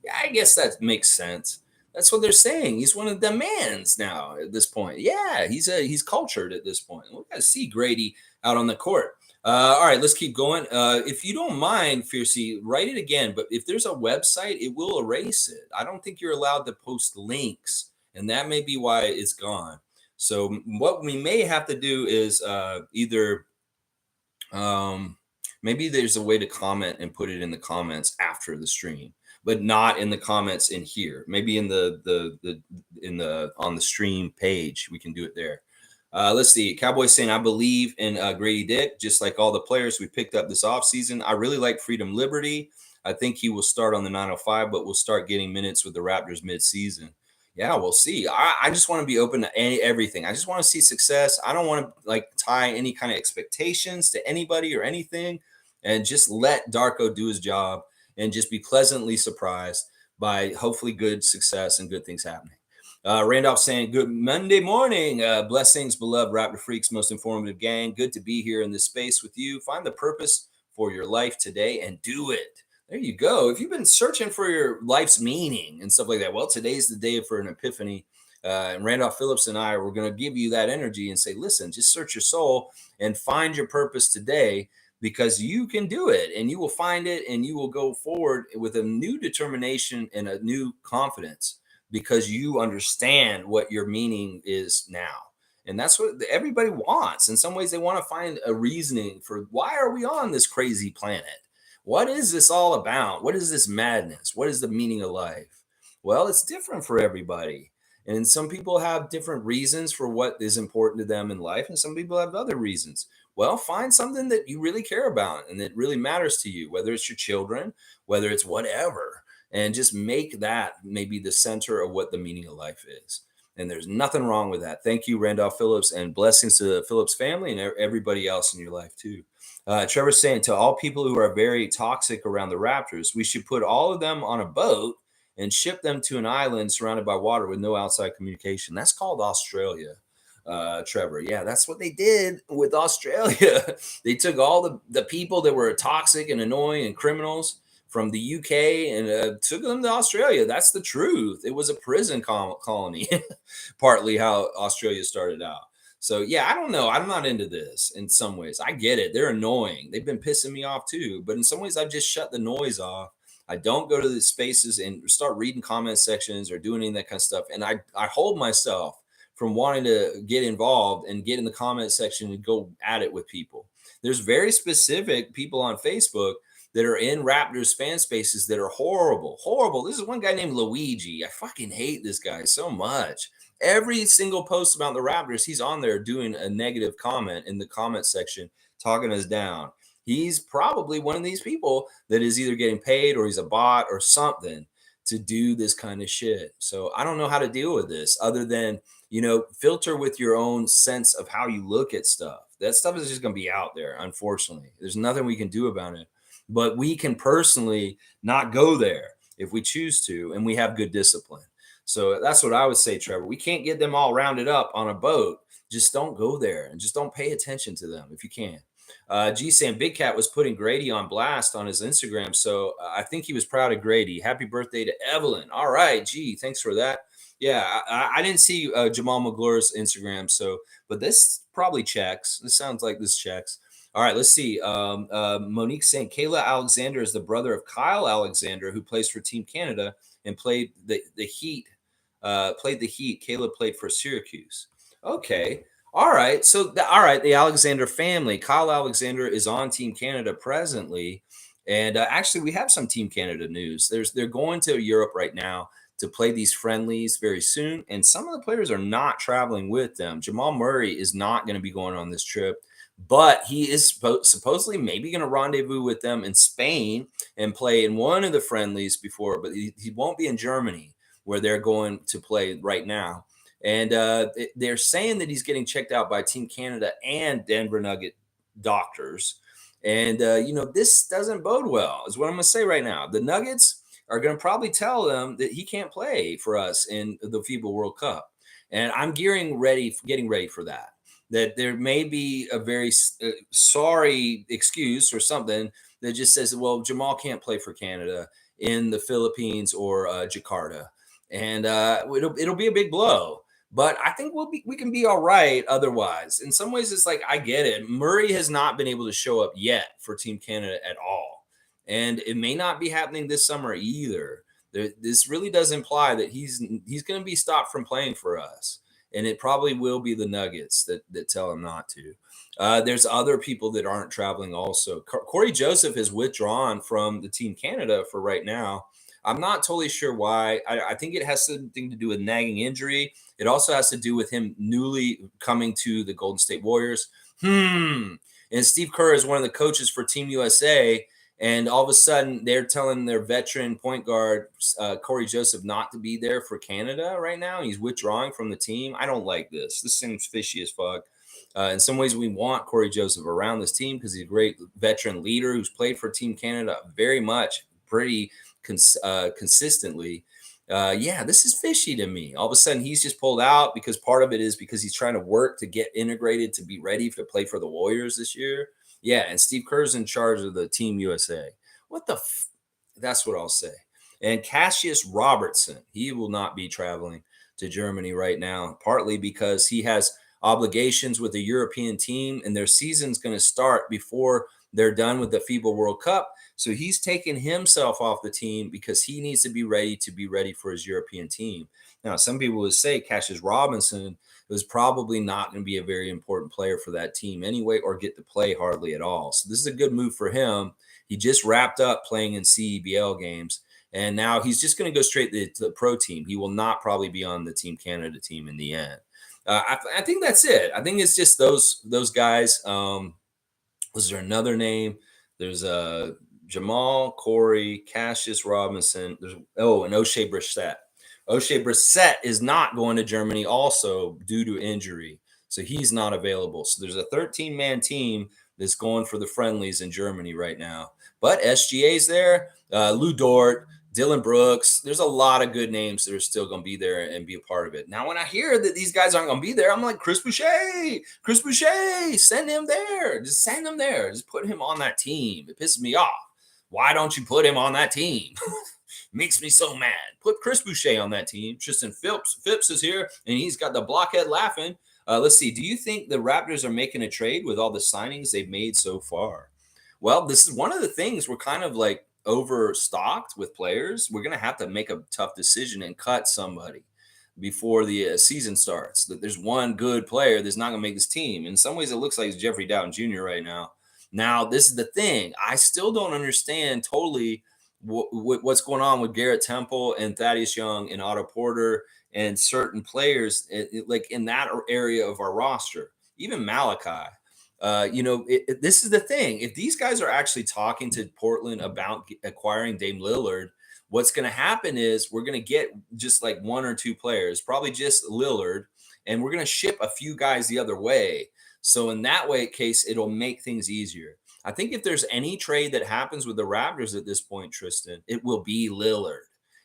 Yeah, I guess that makes sense. That's what they're saying. He's one of the mans now at this point. Yeah, he's cultured at this point. We got to see Grady out on the court. All right, let's keep going. If you don't mind, Fiercey, write it again. But if there's a website, it will erase it. I don't think you're allowed to post links, and that may be why it's gone. So what we may have to do is either um, maybe there's a way to comment and put it in the comments after the stream, but not in the comments in here. Maybe in the in the on the stream page, we can do it there. Let's see. Cowboy saying, I believe in Grady Dick, just like all the players we picked up this offseason. I really like Freedom Liberty. I think he will start on the 905, but we'll start getting minutes with the Raptors mid-season. Yeah, we'll see. I just want to be open to everything. I just want to see success. I don't want to like tie any kind of expectations to anybody or anything, and just let Darko do his job and just be pleasantly surprised by hopefully good success and good things happening. Randolph saying, good Monday morning. Blessings, beloved Raptor Freaks, most informative gang. Good to be here in this space with you. Find the purpose for your life today and do it. There you go. If you've been searching for your life's meaning and stuff like that, well, today's the day for an epiphany. And Randolph Phillips and I were going to give you that energy and say, listen, just search your soul and find your purpose today, because you can do it and you will find it and you will go forward with a new determination and a new confidence, because you understand what your meaning is now. And that's what everybody wants. In some ways, they want to find a reasoning for why are we on this crazy planet? What is this all about? What is this madness? What is the meaning of life? Well, it's different for everybody. And some people have different reasons for what is important to them in life, and some people have other reasons. Well, find something that you really care about and that really matters to you, whether it's your children, whether it's whatever, and just make that maybe the center of what the meaning of life is. And there's nothing wrong with that. Thank you, Randolph Phillips, and blessings to the Phillips family and everybody else in your life, too. Trevor's saying, to all people who are very toxic around the Raptors, we should put all of them on a boat and ship them to an island surrounded by water with no outside communication. That's called Australia, Trevor. Yeah, that's what they did with Australia. They took all the people that were toxic and annoying and criminals from the UK and took them to Australia. That's the truth. It was a prison colony, partly how Australia started out. So yeah, I don't know. I'm not into this in some ways. I get it. They're annoying. They've been pissing me off too. But in some ways, I've just shut the noise off. I don't go to the spaces and start reading comment sections or doing any of that kind of stuff. And I hold myself from wanting to get involved and get in the comment section and go at it with people. There's very specific people on Facebook that are in Raptors fan spaces that are horrible, horrible. This is one guy named Luigi. I fucking hate this guy so much. Every single post about the Raptors, he's on there doing a negative comment in the comment section, talking us down. He's probably one of these people that is either getting paid or he's a bot or something to do this kind of shit. So I don't know how to deal with this other than, filter with your own sense of how you look at stuff. That stuff is just going to be out there, unfortunately. There's nothing we can do about it. But we can personally not go there if we choose to, and we have good discipline. So that's what I would say, Trevor. We can't get them all rounded up on a boat. Just don't go there and just don't pay attention to them if you can. G saying Big Cat was putting Grady on blast on his Instagram. So I think he was proud of Grady. Happy birthday to Evelyn. All right, G, thanks for that. Yeah, I didn't see Jamal McGlure's Instagram. So, but this probably checks. This sounds like this checks. All right, let's see. Monique saying Kayla Alexander is the brother of Kyle Alexander, who plays for Team Canada and played the Heat. Played the Heat. Kayla played for Syracuse. Okay. All right. So, all right, the Alexander family. Kyle Alexander is on Team Canada presently, and actually, we have some Team Canada news. They're going to Europe right now to play these friendlies very soon, and some of the players are not traveling with them. Jamal Murray is not going to be going on this trip, but he is supposedly maybe going to rendezvous with them in Spain and play in one of the friendlies before, but he won't be in Germany where they're going to play right now. And they're saying that he's getting checked out by Team Canada and Denver Nugget doctors. And, this doesn't bode well, is what I'm going to say right now. The Nuggets are going to probably tell them that he can't play for us in the FIBA World Cup. And I'm getting ready for that. That there may be a very sorry excuse or something that just says, well, Jamal can't play for Canada in the Philippines or Jakarta. And it'll be a big blow. But I think we can be all right otherwise. In some ways, it's like I get it. Murray has not been able to show up yet for Team Canada at all, and it may not be happening this summer either. This really does imply that he's going to be stopped from playing for us, and it probably will be the Nuggets that tell him not to. There's other people that aren't traveling also. Corey Joseph has withdrawn from the Team Canada for right now. I'm not totally sure why. I think it has something to do with nagging injury. It also has to do with him newly coming to the Golden State Warriors. And Steve Kerr is one of the coaches for Team USA. And all of a sudden, they're telling their veteran point guard, Corey Joseph, not to be there for Canada right now. He's withdrawing from the team. I don't like this. This seems fishy as fuck. In some ways, we want Corey Joseph around this team because he's a great veteran leader who's played for Team Canada very much, pretty consistently. This is fishy to me. All of a sudden, he's just pulled out because part of it is because he's trying to work to get integrated to be ready to play for the Warriors this year. Yeah, and Steve Kerr's in charge of the Team USA. That's what I'll say. And Cassius Robertson, he will not be traveling to Germany right now, partly because he has obligations with the European team, and their season's going to start before they're done with the FIBA World Cup. So he's taken himself off the team because he needs to be ready for his European team. Now, some people would say Cassius Robinson was probably not going to be a very important player for that team anyway, or get to play hardly at all. So this is a good move for him. He just wrapped up playing in CEBL games, and now he's just going to go straight to the pro team. He will not probably be on the Team Canada team in the end. I think that's it. I think it's just those guys. Was there another name? There's Jamal, Corey, Cassius Robinson. And O'Shea Brissett. O'Shea Brissett is not going to Germany also due to injury. So he's not available. So there's a 13-man team that's going for the friendlies in Germany right now. But SGA's there. Lou Dort, Dylan Brooks. There's a lot of good names that are still going to be there and be a part of it. Now, when I hear that these guys aren't going to be there, I'm like, Chris Boucher, send him there. Just send him there. Just put him on that team. It pisses me off. Why don't you put him on that team? Makes me so mad. Put Chris Boucher on that team. Tristan Phipps is here, and he's got the blockhead laughing. Let's see. Do you think the Raptors are making a trade with all the signings they've made so far? Well, this is one of the things we're kind of like overstocked with players. We're going to have to make a tough decision and cut somebody before the season starts. That there's one good player that's not going to make this team. In some ways, it looks like it's Jeffrey Dowtin Jr. right now. Now, this is the thing. I still don't understand totally what's going on with Garrett Temple and Thaddeus Young and Otto Porter and certain players like in that area of our roster, even Malachi. This is the thing. If these guys are actually talking to Portland about acquiring Dame Lillard, what's going to happen is we're going to get just like one or two players, probably just Lillard, and we're going to ship a few guys the other way. So in that case, it'll make things easier. I think if there's any trade that happens with the Raptors at this point, Tristan, it will be Lillard.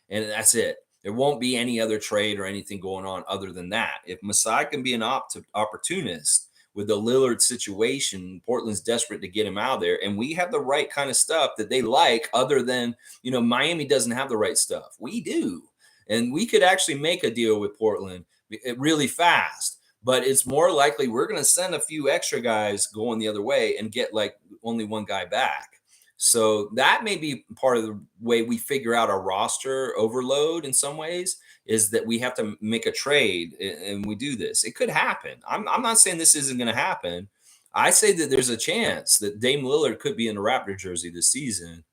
And that's it. There won't be any other trade or anything going on other than that. If Masai can be an opportunist with the Lillard situation, Portland's desperate to get him out of there. And we have the right kind of stuff that they like other than, Miami doesn't have the right stuff. We do. And we could actually make a deal with Portland really fast. But it's more likely we're going to send a few extra guys going the other way and get like only one guy back. So that may be part of the way we figure out our roster overload in some ways, is that we have to make a trade and we do this. It could happen. I'm not saying this isn't going to happen. I say that there's a chance that Dame Lillard could be in a Raptor jersey this season.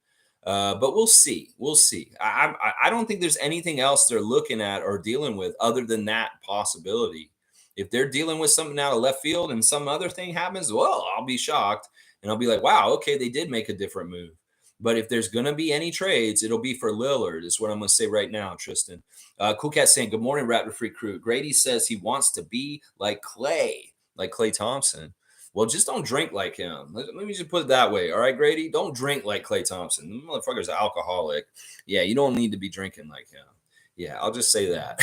But we'll see. We'll see. I don't think there's anything else they're looking at or dealing with other than that possibility. If they're dealing with something out of left field and some other thing happens, well, I'll be shocked. And I'll be like, wow, okay, they did make a different move. But if there's going to be any trades, it'll be for Lillard, is what I'm going to say right now, Tristan. Cool Cat saying, good morning, Raptor Free Crew. Grady says he wants to be like Klay Thompson. Well, just don't drink like him. Let me just put it that way. All right, Grady? Don't drink like Clay Thompson. The motherfucker's an alcoholic. Yeah, you don't need to be drinking like him. Yeah, I'll just say that.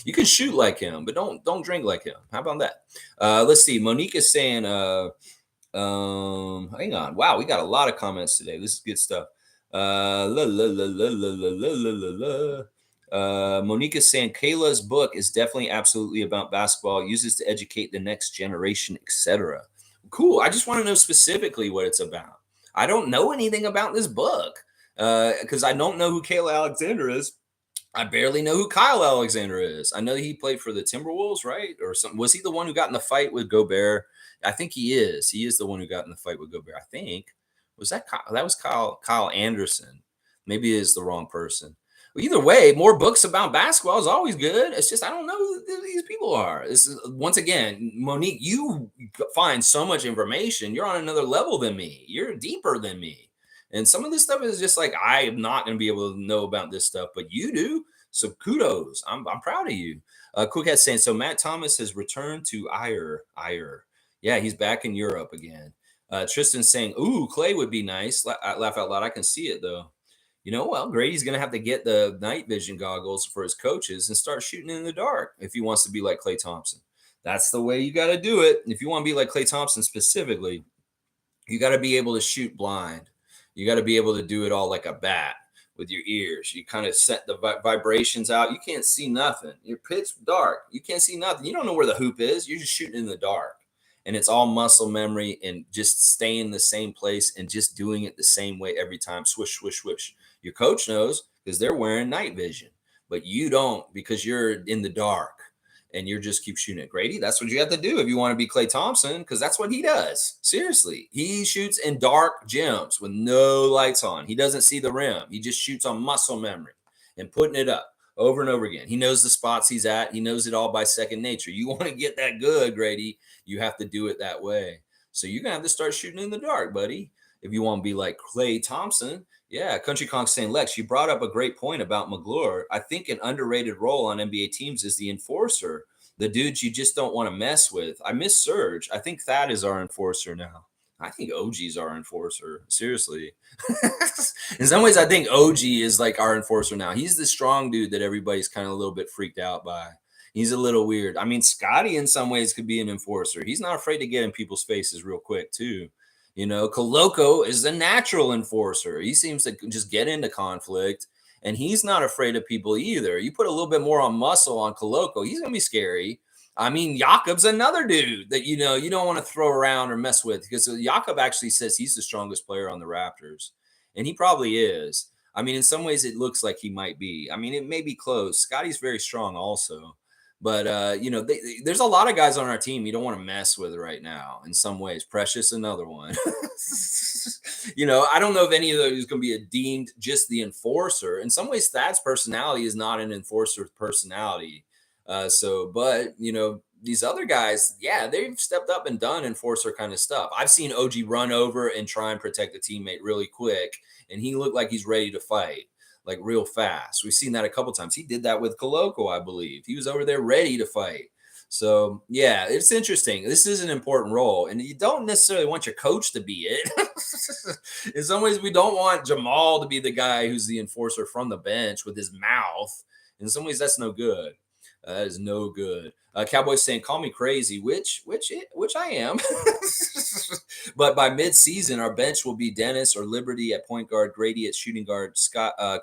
You can shoot like him, but don't drink like him. How about that? Let's see. Monique is saying, hang on. Wow, we got a lot of comments today. This is good stuff. La, la, la, la, la, la, la, la, la. Monique is saying Kayla's book is definitely absolutely about basketball, uses to educate the next generation, etc. Cool. I just want to know specifically what it's about. I don't know anything about this book because I don't know who Kayla Alexander is. I barely know who Kyle Alexander is. I know he played for the Timberwolves, right? Or something. Was he the one who got in the fight with Gobert? I think he is. He is the one who got in the fight with Gobert. I think. Was that Kyle? That was Kyle Anderson. Maybe it is the wrong person. Well, either way, more books about basketball is always good. It's just I don't know who these people are. This is once again, Monique. You find so much information. You're on another level than me. You're deeper than me. And some of this stuff is just like I am not going to be able to know about this stuff, but you do. So kudos. I'm proud of you. Quickhead saying so. Matt Thomas has returned to Ire. Yeah, he's back in Europe again. Tristan saying, "Ooh, Clay would be nice." Laugh out loud. I can see it though. Well, Grady's going to have to get the night vision goggles for his coaches and start shooting in the dark if he wants to be like Clay Thompson. That's the way you got to do it. If you want to be like Clay Thompson specifically, you got to be able to shoot blind. You got to be able to do it all like a bat with your ears. You kind of set the vibrations out. You can't see nothing. You're pitch dark. You can't see nothing. You don't know where the hoop is. You're just shooting in the dark. And it's all muscle memory and just staying in the same place and just doing it the same way every time. Swish, swish, swish. Your coach knows because they're wearing night vision, but you don't because you're in the dark and you're just keep shooting it. Grady, that's what you have to do if you want to be Clay Thompson, because that's what he does. Seriously. He shoots in dark gyms with no lights on. He doesn't see the rim. He just shoots on muscle memory and putting it up over and over again. He knows the spots he's at. He knows it all by second nature. You want to get that good, Grady, you have to do it that way. So you're going to have to start shooting in the dark, buddy, if you want to be like Clay Thompson. Yeah, Country Kong saying, Lex, you brought up a great point about McGlure. I think an underrated role on NBA teams is the enforcer, the dudes you just don't want to mess with. I miss Serge. I think Thad is our enforcer now. I think OG's our enforcer. Seriously. In some ways, I think OG is like our enforcer now. He's the strong dude that everybody's kind of a little bit freaked out by. He's a little weird. I mean, Scotty in some ways could be an enforcer. He's not afraid to get in people's faces real quick, too. Coloco is a natural enforcer. He seems to just get into conflict, and he's not afraid of people either. You put a little bit more on muscle on Coloco, he's going to be scary. I mean, Jakob's another dude that, you don't want to throw around or mess with, because Jakob actually says he's the strongest player on the Raptors, and he probably is. I mean, in some ways, it looks like he might be. I mean, it may be close. Scotty's very strong also. But, there's a lot of guys on our team you don't want to mess with right now in some ways. Precious, another one. I don't know if any of those is going to be deemed just the enforcer. In some ways, Thad's personality is not an enforcer personality. But these other guys, yeah, they've stepped up and done enforcer kind of stuff. I've seen OG run over and try and protect a teammate really quick, and he looked like he's ready to fight, like real fast. We've seen that a couple times. He did that with Coloco, I believe. He was over there ready to fight. So, yeah, it's interesting. This is an important role, and you don't necessarily want your coach to be it. In some ways, we don't want Jamal to be the guy who's the enforcer from the bench with his mouth. In some ways, that's no good. That is no good. Cowboys saying, "Call me crazy," which I am. But by mid-season, our bench will be Dennis or Liberty at point guard, Grady at shooting guard,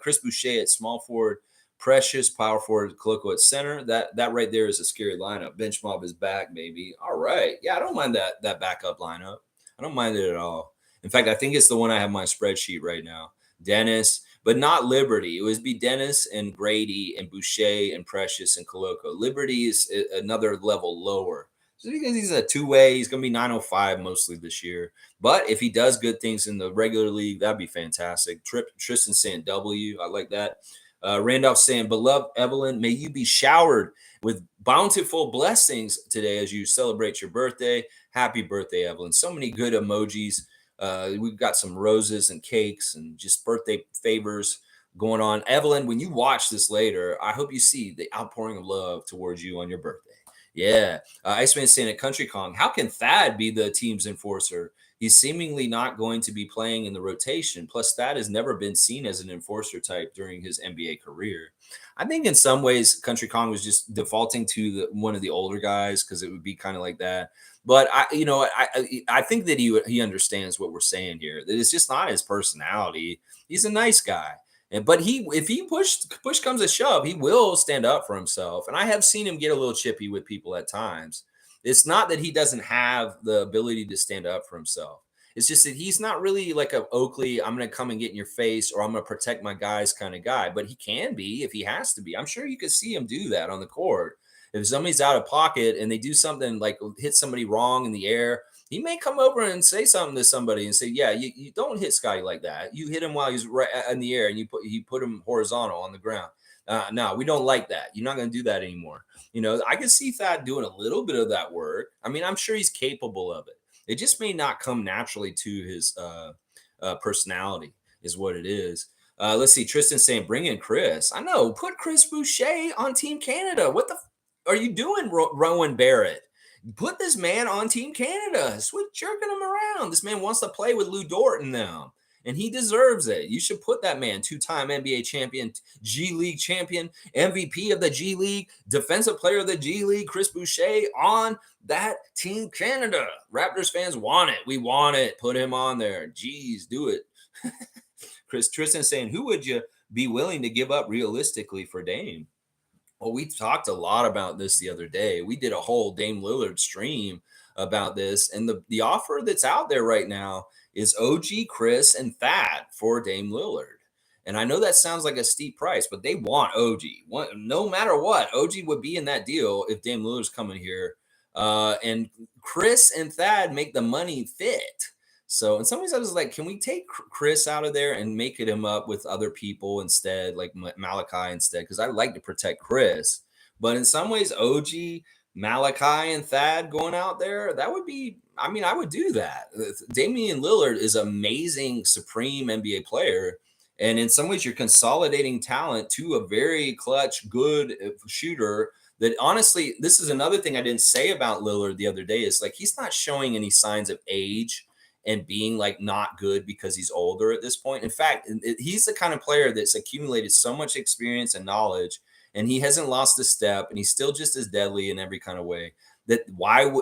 Chris Boucher at small forward, Precious power forward, Coloco at center. That right there is a scary lineup. Bench mob is back, baby. All right, yeah, I don't mind that backup lineup. I don't mind it at all. In fact, I think it's the one I have on my spreadsheet right now. Dennis. But not Liberty. It would be Dennis and Grady and Boucher and Precious and Coloco. Liberty is another level lower. So because he's a two-way, he's going to be 905 mostly this year. But if he does good things in the regular league, that'd be fantastic. Tristan saying W. I like that. Randolph saying, "Beloved Evelyn, may you be showered with bountiful blessings today as you celebrate your birthday. Happy birthday, Evelyn." So many good emojis. We've got some roses and cakes and just birthday favors going on. Evelyn, when you watch this later, I hope you see the outpouring of love towards you on your birthday. Yeah. Iceman saying at Country Kong, how can Thad be the team's enforcer? He's seemingly not going to be playing in the rotation. Plus, Thad has never been seen as an enforcer type during his NBA career. I think in some ways, Country Kong was just defaulting to one of the older guys because it would be kind of like that. But I think that he understands what we're saying here. That it's just not his personality. He's a nice guy. And but if he push comes to shove, he will stand up for himself. And I have seen him get a little chippy with people at times. It's not that he doesn't have the ability to stand up for himself. It's just that he's not really like a Oakley, I'm going to come and get in your face or I'm going to protect my guys kind of guy, but he can be if he has to be. I'm sure you could see him do that on the court. If somebody's out of pocket and they do something like hit somebody wrong in the air, he may come over and say something to somebody and say, "Yeah, you don't hit Scotty like that. You hit him while he's right in the air, and you put him horizontal on the ground. No, we don't like that. You're not going to do that anymore." I can see Thad doing a little bit of that work. I mean, I'm sure he's capable of it. It just may not come naturally to his personality, is what it is. Let's see. Tristan saying, "Bring in Chris." I know. Put Chris Boucher on Team Canada. What the are you doing, Rowan Barrett? Put this man on Team Canada. Quit jerking him around. This man wants to play with Lou Dort and them, and he deserves it. You should put that man, two-time NBA champion, G League champion, MVP of the G League, defensive player of the G League, Chris Boucher, on that Team Canada. Raptors fans want it. We want it. Put him on there. Jeez, do it. Chris Tristan saying, who would you be willing to give up realistically for Dame? Well, we talked a lot about this the other day. We did a whole Dame Lillard stream about this, and the offer that's out there right now is OG, Chris, and Thad for Dame Lillard. And I know that sounds like a steep price, but they want OG. No matter what, OG would be in that deal if Dame Lillard's coming here. And Chris and Thad make the money fit. So in some ways, I was like, can we take Chris out of there and make him up with other people instead, like Malachi instead? Because I like to protect Chris. But in some ways, OG, Malachi, and Thad going out there, that would be, I mean, I would do that. Damian Lillard is amazing, supreme NBA player. And in some ways, you're consolidating talent to a very clutch, good shooter that honestly, this is another thing I didn't say about Lillard the other day is like, he's not showing any signs of age and being like not good because he's older at this point. In fact, he's the kind of player that's accumulated so much experience and knowledge, and he hasn't lost a step, and he's still just as deadly in every kind of way. That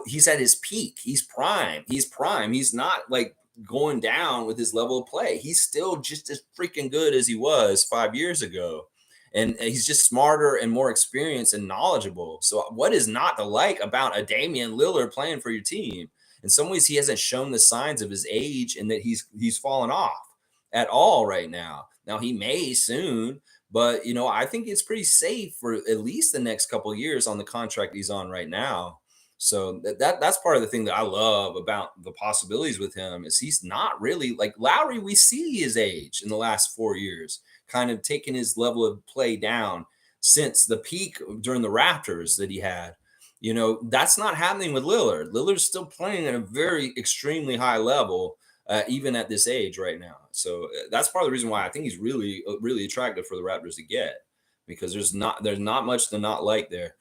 he's at his peak. He's prime. He's prime. He's not like going down with his level of play. He's still just as freaking good as he was 5 years ago. And he's just smarter and more experienced and knowledgeable. So what is not to like about a Damian Lillard playing for your team? In some ways, he hasn't shown the signs of his age and that he's fallen off at all right now. Now he may soon, but I think it's pretty safe for at least the next couple of years on the contract he's on right now. So that's part of the thing that I love about the possibilities with him is he's not really like Lowry. We see his age in the last 4 years, kind of taking his level of play down since the peak during the Raptors that he had. That's not happening with Lillard. Lillard's still playing at a very extremely high level, even at this age right now. So that's part of the reason why I think he's really, really attractive for the Raptors to get because there's not much to not like there.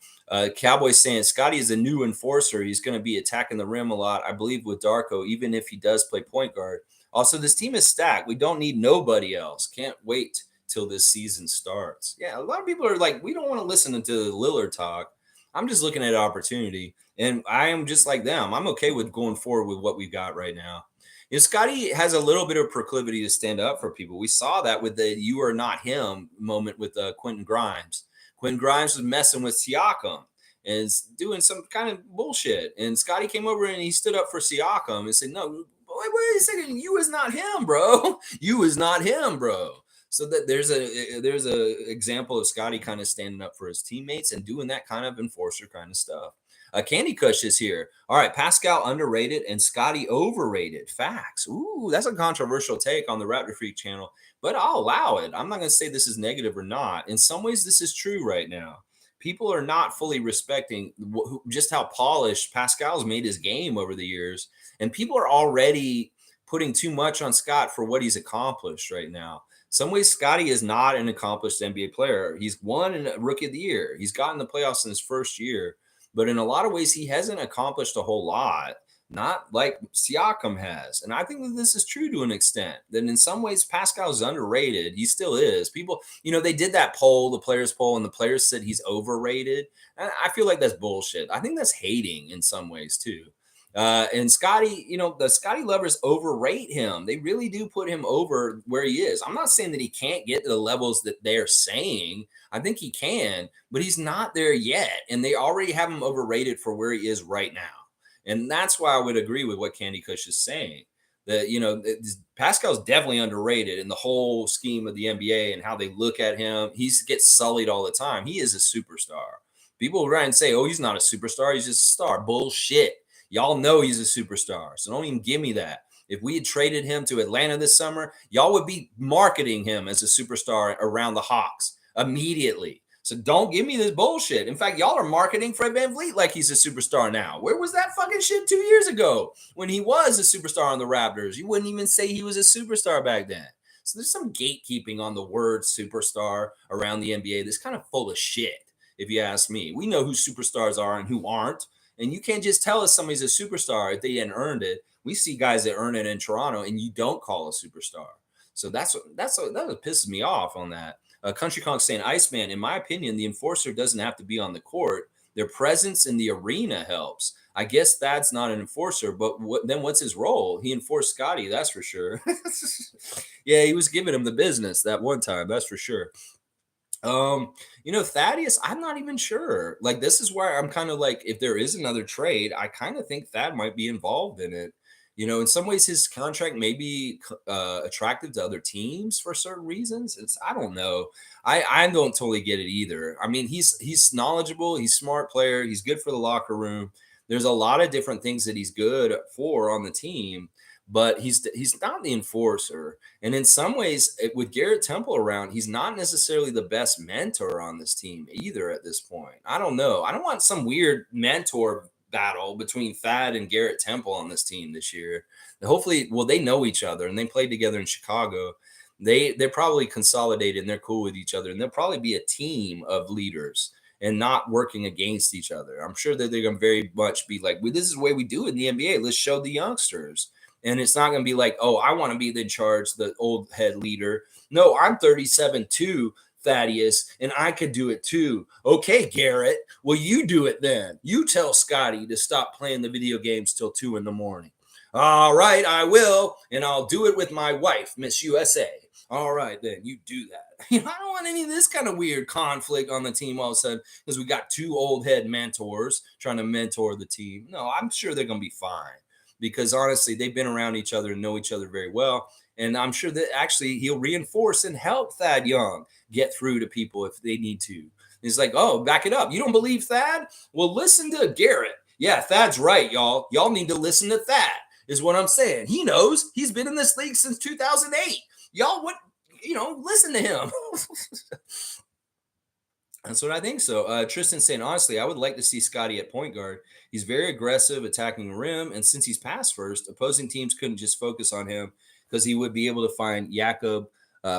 Cowboys saying Scotty is a new enforcer. He's going to be attacking the rim a lot, I believe, with Darko, even if he does play point guard. Also, this team is stacked. We don't need nobody else. Can't wait till this season starts. Yeah, a lot of people are like, we don't want to listen to Lillard talk. I'm just looking at opportunity, and I am just like them. I'm okay with going forward with what we've got right now. Scotty has a little bit of proclivity to stand up for people. We saw that with the "you are not him" moment with Quentin Grimes. Quentin Grimes was messing with Siakam and doing some kind of bullshit, and Scotty came over and he stood up for Siakam and said, "No, wait a second, you is not him, bro. You is not him, bro." So that there's a example of Scotty kind of standing up for his teammates and doing that kind of enforcer kind of stuff. Candy Kush is here. All right, Pascal underrated and Scotty overrated. Facts. Ooh, that's a controversial take on the Raptor Freak channel, but I'll allow it. I'm not going to say this is negative or not. In some ways, this is true right now. People are not fully respecting just how polished Pascal's made his game over the years, and people are already putting too much on Scott for what he's accomplished right now. Some ways, Scotty is not an accomplished NBA player. He's won a Rookie of the Year. He's gotten the playoffs in his first year. but in a lot of ways, he hasn't accomplished a whole lot. Not like Siakam has. And I think that this is true to an extent. That in some ways, Pascal's underrated. He still is. People, they did that poll, the players poll, and the players said he's overrated. And I feel like that's bullshit. I think that's hating in some ways too. And Scotty, the Scotty lovers overrate him. They really do put him over where he is. I'm not saying that he can't get to the levels that they're saying. I think he can, but he's not there yet. And they already have him overrated for where he is right now. And that's why I would agree with what Candy Kush is saying. That, Pascal's definitely underrated in the whole scheme of the NBA and how they look at him. He gets sullied all the time. He is a superstar. People try and say, oh, he's not a superstar. He's just a star. Bullshit. Y'all know he's a superstar. So don't even give me that. If we had traded him to Atlanta this summer, y'all would be marketing him as a superstar around the Hawks immediately. So don't give me this bullshit. In fact, y'all are marketing Fred VanVleet like he's a superstar now. Where was that fucking shit 2 years ago when he was a superstar on the Raptors? You wouldn't even say he was a superstar back then. So there's some gatekeeping on the word superstar around the NBA that's kind of full of shit, if you ask me. We know who superstars are and who aren't. And you can't just tell us somebody's a superstar if they hadn't earned it. We see guys that earn it in Toronto, and you don't call a superstar. So that's what pisses me off on that. Country Kong saying, Iceman, in my opinion, the enforcer doesn't have to be on the court. Their presence in the arena helps. I guess that's not an enforcer, but what's his role? He enforced Scotty, that's for sure. Yeah, he was giving him the business that one time, that's for sure. Thaddeus, I'm not even sure. Like, this is where I'm kind of like, if there is another trade, I kind of think Thad might be involved in it. In some ways, his contract may be attractive to other teams for certain reasons. I don't know. I don't totally get it either. I mean, he's knowledgeable. He's a smart player. He's good for the locker room. There's a lot of different things that he's good for on the team, but he's not the enforcer. And in some ways, with Garrett Temple around, he's not necessarily the best mentor on this team either at this point. I don't know. I don't want some weird mentor battle between Thad and Garrett Temple on this team this year. Hopefully, they know each other and they played together in Chicago. They're probably consolidated and they're cool with each other, and they'll probably be a team of leaders and not working against each other. I'm sure that they're going to very much be like, well, this is the way we do it in the NBA. Let's show the youngsters. And it's not going to be like, oh, I want to be in charge, the old head leader. No, I'm 37-2. Thaddeus, and I could do it too. Okay, Garrett, well, you do it then. You tell Scotty to stop playing the video games till 2 a.m. All right, I will, and I'll do it with my wife, Miss USA. All right, then, you do that. I don't want any of this kind of weird conflict on the team all of a sudden because we got 2 old head mentors trying to mentor the team. No, I'm sure they're going to be fine because, honestly, they've been around each other and know each other very well. And I'm sure that actually he'll reinforce and help Thad Young get through to people if they need to. He's like, oh, back it up. You don't believe Thad? Well, listen to Garrett. Yeah, Thad's right, y'all. Y'all need to listen to Thad, is what I'm saying. He knows. He's been in this league since 2008. Y'all would, listen to him. That's what I think so. Tristan saying, honestly, I would like to see Scotty at point guard. He's very aggressive, attacking the rim. And since he's pass first, opposing teams couldn't just focus on him because he would be able to find Jakob,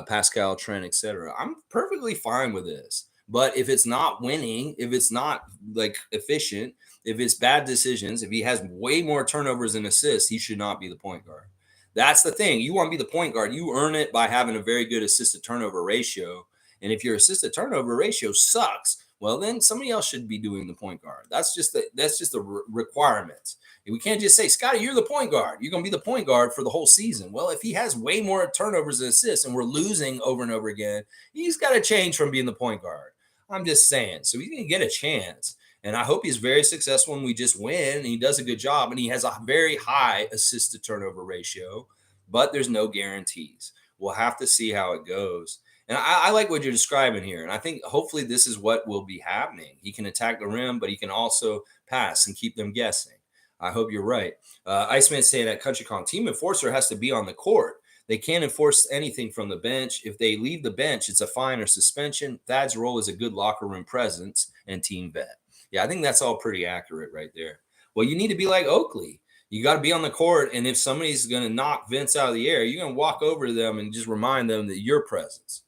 Pascal, Trent, etc. I'm perfectly fine with this. But if it's not winning, if it's not like efficient, if it's bad decisions, if he has way more turnovers than assists, he should not be the point guard. That's the thing. You want to be the point guard. You earn it by having a very good assist to turnover ratio. And if your assist to turnover ratio sucks, well, then somebody else should be doing the point guard. That's just the requirement. We can't just say, Scotty, you're the point guard. You're going to be the point guard for the whole season. Well, if he has way more turnovers than assists and we're losing over and over again, he's got to change from being the point guard. I'm just saying. So he's going to get a chance. And I hope he's very successful and we just win and he does a good job. And he has a very high assist to turnover ratio, but there's no guarantees. We'll have to see how it goes. And I like what you're describing here. And I think hopefully this is what will be happening. He can attack the rim, but he can also pass and keep them guessing. I hope you're right. Iceman saying at Country Kong, team enforcer has to be on the court. They can't enforce anything from the bench. If they leave the bench, it's a fine or suspension. Thad's role is a good locker room presence and team vet. Yeah, I think that's all pretty accurate right there. Well, you need to be like Oakley. You got to be on the court. And if somebody's going to knock Vince out of the air, you're going to walk over to them and just remind them that your presence.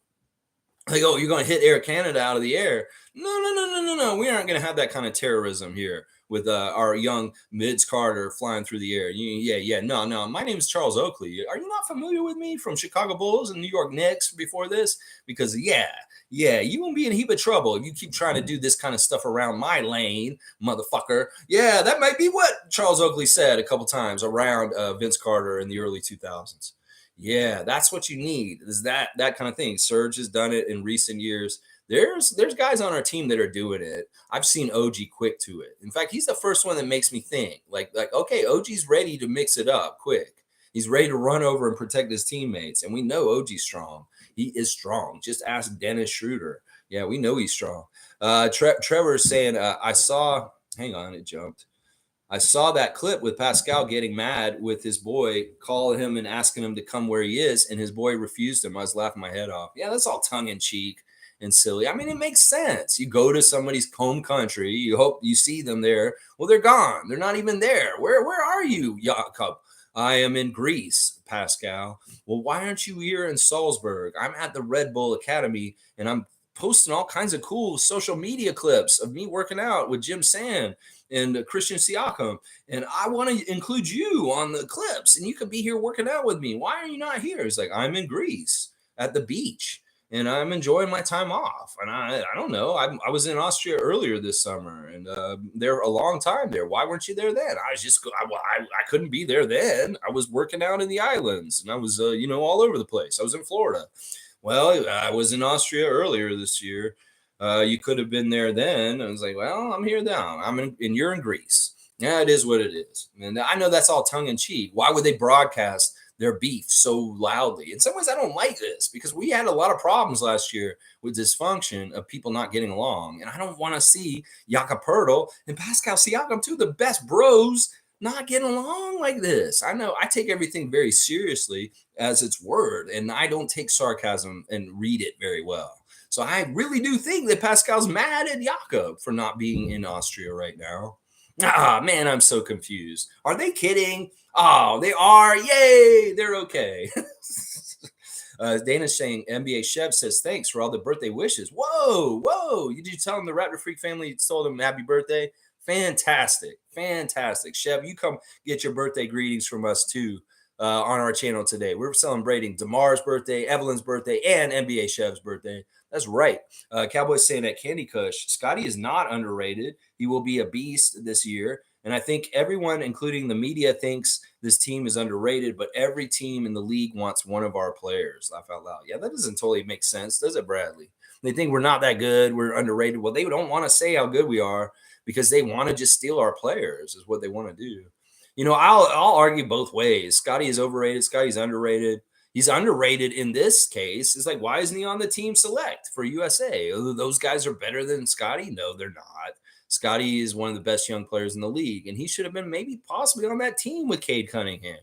Like, oh, you're going to hit Air Canada out of the air. No, no, no, no, no, no. We aren't going to have that kind of terrorism here with our young Mids Carter flying through the air. Yeah, yeah. No, no. My name is Charles Oakley. Are you not familiar with me from Chicago Bulls and New York Knicks before this? Because, yeah, yeah, you won't be in a heap of trouble if you keep trying to do this kind of stuff around my lane, motherfucker. Yeah, that might be what Charles Oakley said a couple times around Vince Carter in the early 2000s. Yeah, that's what you need. Is that kind of thing. Serge has done it in recent years. There's guys on our team that are doing it. I've seen OG quick to it. In fact, he's the first one that makes me think like okay, OG's ready to mix it up quick. He's ready to run over and protect his teammates, and we know OG's strong. He is strong. Just ask Dennis Schroeder. Yeah, we know he's strong. Trevor's saying, I saw. Hang on, it jumped. I saw that clip with Pascal getting mad with his boy, calling him and asking him to come where he is, and his boy refused him. I was laughing my head off. Yeah, that's all tongue in cheek and silly. I mean, it makes sense. You go to somebody's home country, you hope you see them there. Well, they're gone. They're not even there. Where are you, Jakob? I am in Greece, Pascal. Well, why aren't you here in Salzburg? I'm at the Red Bull Academy, and I'm posting all kinds of cool social media clips of me working out with Jim Sand and Christian Siakam, and I want to include you on the clips, and you could be here working out with me. Why are you not here? He's like, I'm in Greece at the beach, and I'm enjoying my time off. And I don't know. I was in Austria earlier this summer, and there a long time there. Why weren't you there then? I was just I couldn't be there then. I was working out in the islands, and I was all over the place. I was in Florida. Well, I was in Austria earlier this year. You could have been there then. I was like, well, I'm here now. And you're in Greece. Yeah, it is what it is. And I know that's all tongue in cheek. Why would they broadcast their beef so loudly? In some ways, I don't like this because we had a lot of problems last year with dysfunction of people not getting along. And I don't want to see Jakob Poeltl and Pascal Siakam, two of the best bros, not getting along like this. I know I take everything very seriously as its word, and I don't take sarcasm and read it very well. So I really do think that Pascal's mad at Jakob for not being in Austria right now. Ah, man, I'm so confused. Are they kidding? Oh, they are. Yay, they're okay. Dana's saying NBA Chef says thanks for all the birthday wishes. Whoa, whoa. Did you tell him the Raptor Freak family told him happy birthday? Fantastic. Fantastic. Chef, you come get your birthday greetings from us too on our channel today. We're celebrating DeMar's birthday, Evelyn's birthday, and NBA Chef's birthday. That's right. Cowboys saying that Candy Kush, Scotty is not underrated. He will be a beast this year. And I think everyone, including the media, thinks this team is underrated, but every team in the league wants one of our players. Laugh out loud. Yeah, that doesn't totally make sense, does it, Bradley? They think we're not that good. We're underrated. Well, they don't want to say how good we are because they want to just steal our players, is what they want to do. I'll argue both ways. Scotty is overrated. Scotty's underrated. He's underrated in this case. It's like, why isn't he on the team select for USA? Those guys are better than Scotty? No, they're not. Scotty is one of the best young players in the league, and he should have been maybe possibly on that team with Cade Cunningham.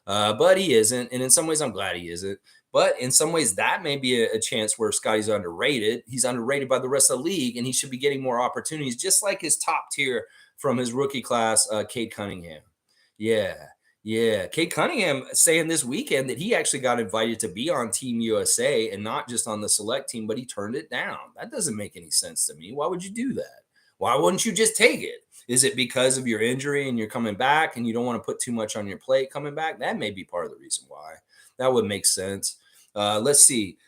But he isn't. And in some ways, I'm glad he isn't. But in some ways, that may be a chance where Scotty's underrated. He's underrated by the rest of the league, and he should be getting more opportunities, just like his top tier from his rookie class, Cade Cunningham. Yeah. Yeah. Cade Cunningham saying this weekend that he actually got invited to be on Team USA and not just on the select team, but he turned it down. That doesn't make any sense to me. Why would you do that? Why wouldn't you just take it? Is it because of your injury and you're coming back and you don't want to put too much on your plate coming back? That may be part of the reason why. That would make sense. Let's see.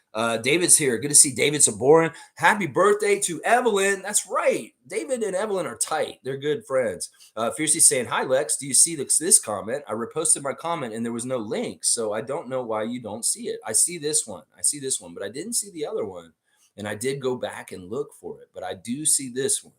David's here. Good to see David Saborin. Happy birthday to Evelyn. That's right. David and Evelyn are tight. They're good friends. Fiercely saying, hi, Lex. Do you see this comment? I reposted my comment and there was no link. So I don't know why you don't see it. I see this one. But I didn't see the other one. And I did go back and look for it. But I do see this one.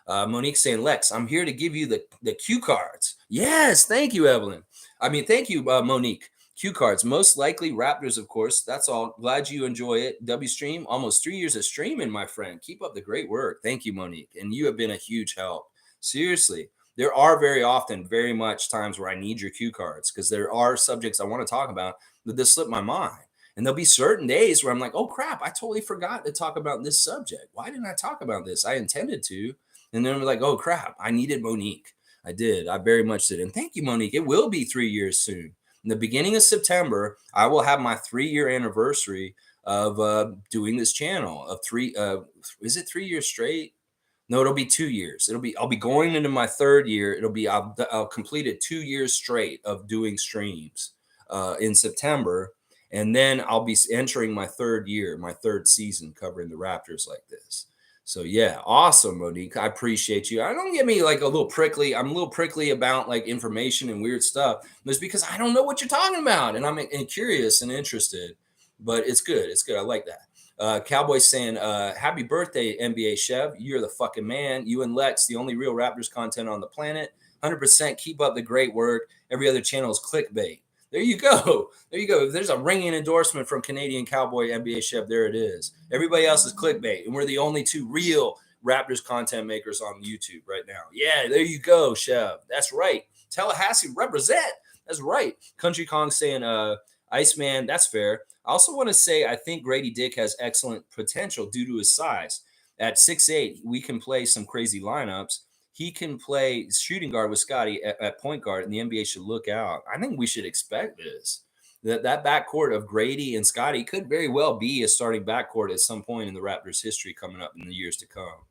Monique saying, Lex, I'm here to give you the cue cards. Yes. Thank you, Evelyn. Thank you, Monique. Cue cards, most likely Raptors, of course. That's all. Glad you enjoy it. W Stream, almost 3 years of streaming, my friend. Keep up the great work. Thank you, Monique. And you have been a huge help. Seriously, there are very often, very much times where I need your cue cards because there are subjects I want to talk about that just slip my mind. And there'll be certain days where I'm like, oh, crap, I totally forgot to talk about this subject. Why didn't I talk about this? I intended to. And then I'm like, oh, crap, I needed Monique. I did. I very much did. And thank you, Monique. It will be 3 years soon. In the beginning of September, I will have my 3-year anniversary of doing this channel of three. Is it 3 years straight? No, it'll be 2 years. I'll be going into my third year. I'll complete it 2 years straight of doing streams in September. And then I'll be entering my third year, my third season covering the Raptors like this. So yeah, awesome, Monique. I appreciate you. I don't get me like a little prickly. I'm a little prickly about like information and weird stuff. It's because I don't know what you're talking about, and I'm curious and interested. But it's good. It's good. I like that. Cowboy saying, happy birthday, NBA Chev. You're the fucking man. You and Lex, the only real Raptors content on the planet. 100% keep up the great work. Every other channel is clickbait. There you go. There you go. If there's a ringing endorsement from Canadian Cowboy NBA Chef, there it is. Everybody else is clickbait. And we're the only two real Raptors content makers on YouTube right now. Yeah, there you go, Chef. That's right. Tallahassee represent. That's right. Country Kong saying, Iceman, that's fair. I also want to say I think Grady Dick has excellent potential due to his size. At 6'8", we can play some crazy lineups. He can play shooting guard with Scotty at point guard, and the NBA should look out. I think we should expect this. That backcourt of Grady and Scotty could very well be a starting backcourt at some point in the Raptors' history coming up in the years to come.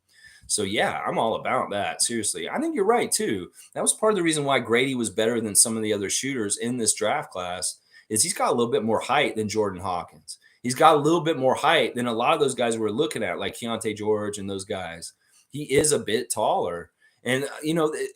So yeah, I'm all about that. Seriously, I think you're right too. That was part of the reason why Grady was better than some of the other shooters in this draft class. Is he's got a little bit more height than Jordan Hawkins. He's got a little bit more height than a lot of those guys we're looking at, like Keontae George and those guys. He is a bit taller. And,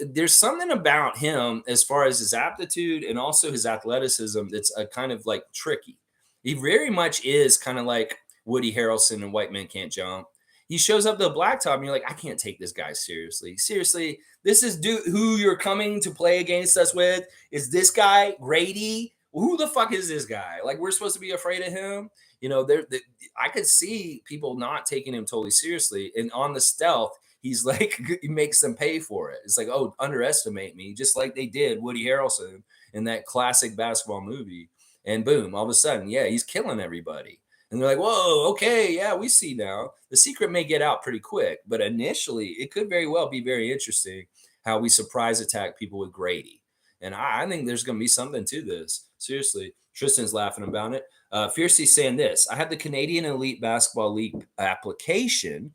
there's something about him as far as his aptitude and also his athleticism that's a kind of like tricky. He very much is kind of like Woody Harrelson and White Men Can't Jump. He shows up to the blacktop and you're like, I can't take this guy seriously. Seriously, this is who you're coming to play against us with. Is this guy Grady? Who the fuck is this guy? Like, we're supposed to be afraid of him? I could see people not taking him totally seriously. And on the stealth, he's like, he makes them pay for it. It's like, oh, underestimate me, just like they did Woody Harrelson in that classic basketball movie. And boom, all of a sudden, yeah, he's killing everybody. And they're like, whoa, okay, yeah, we see now. The secret may get out pretty quick, but initially, it could very well be very interesting how we surprise attack people with Grady. And I think there's going to be something to this. Seriously, Tristan's laughing about it. Fiercey saying this: I have the Canadian Elite Basketball League application,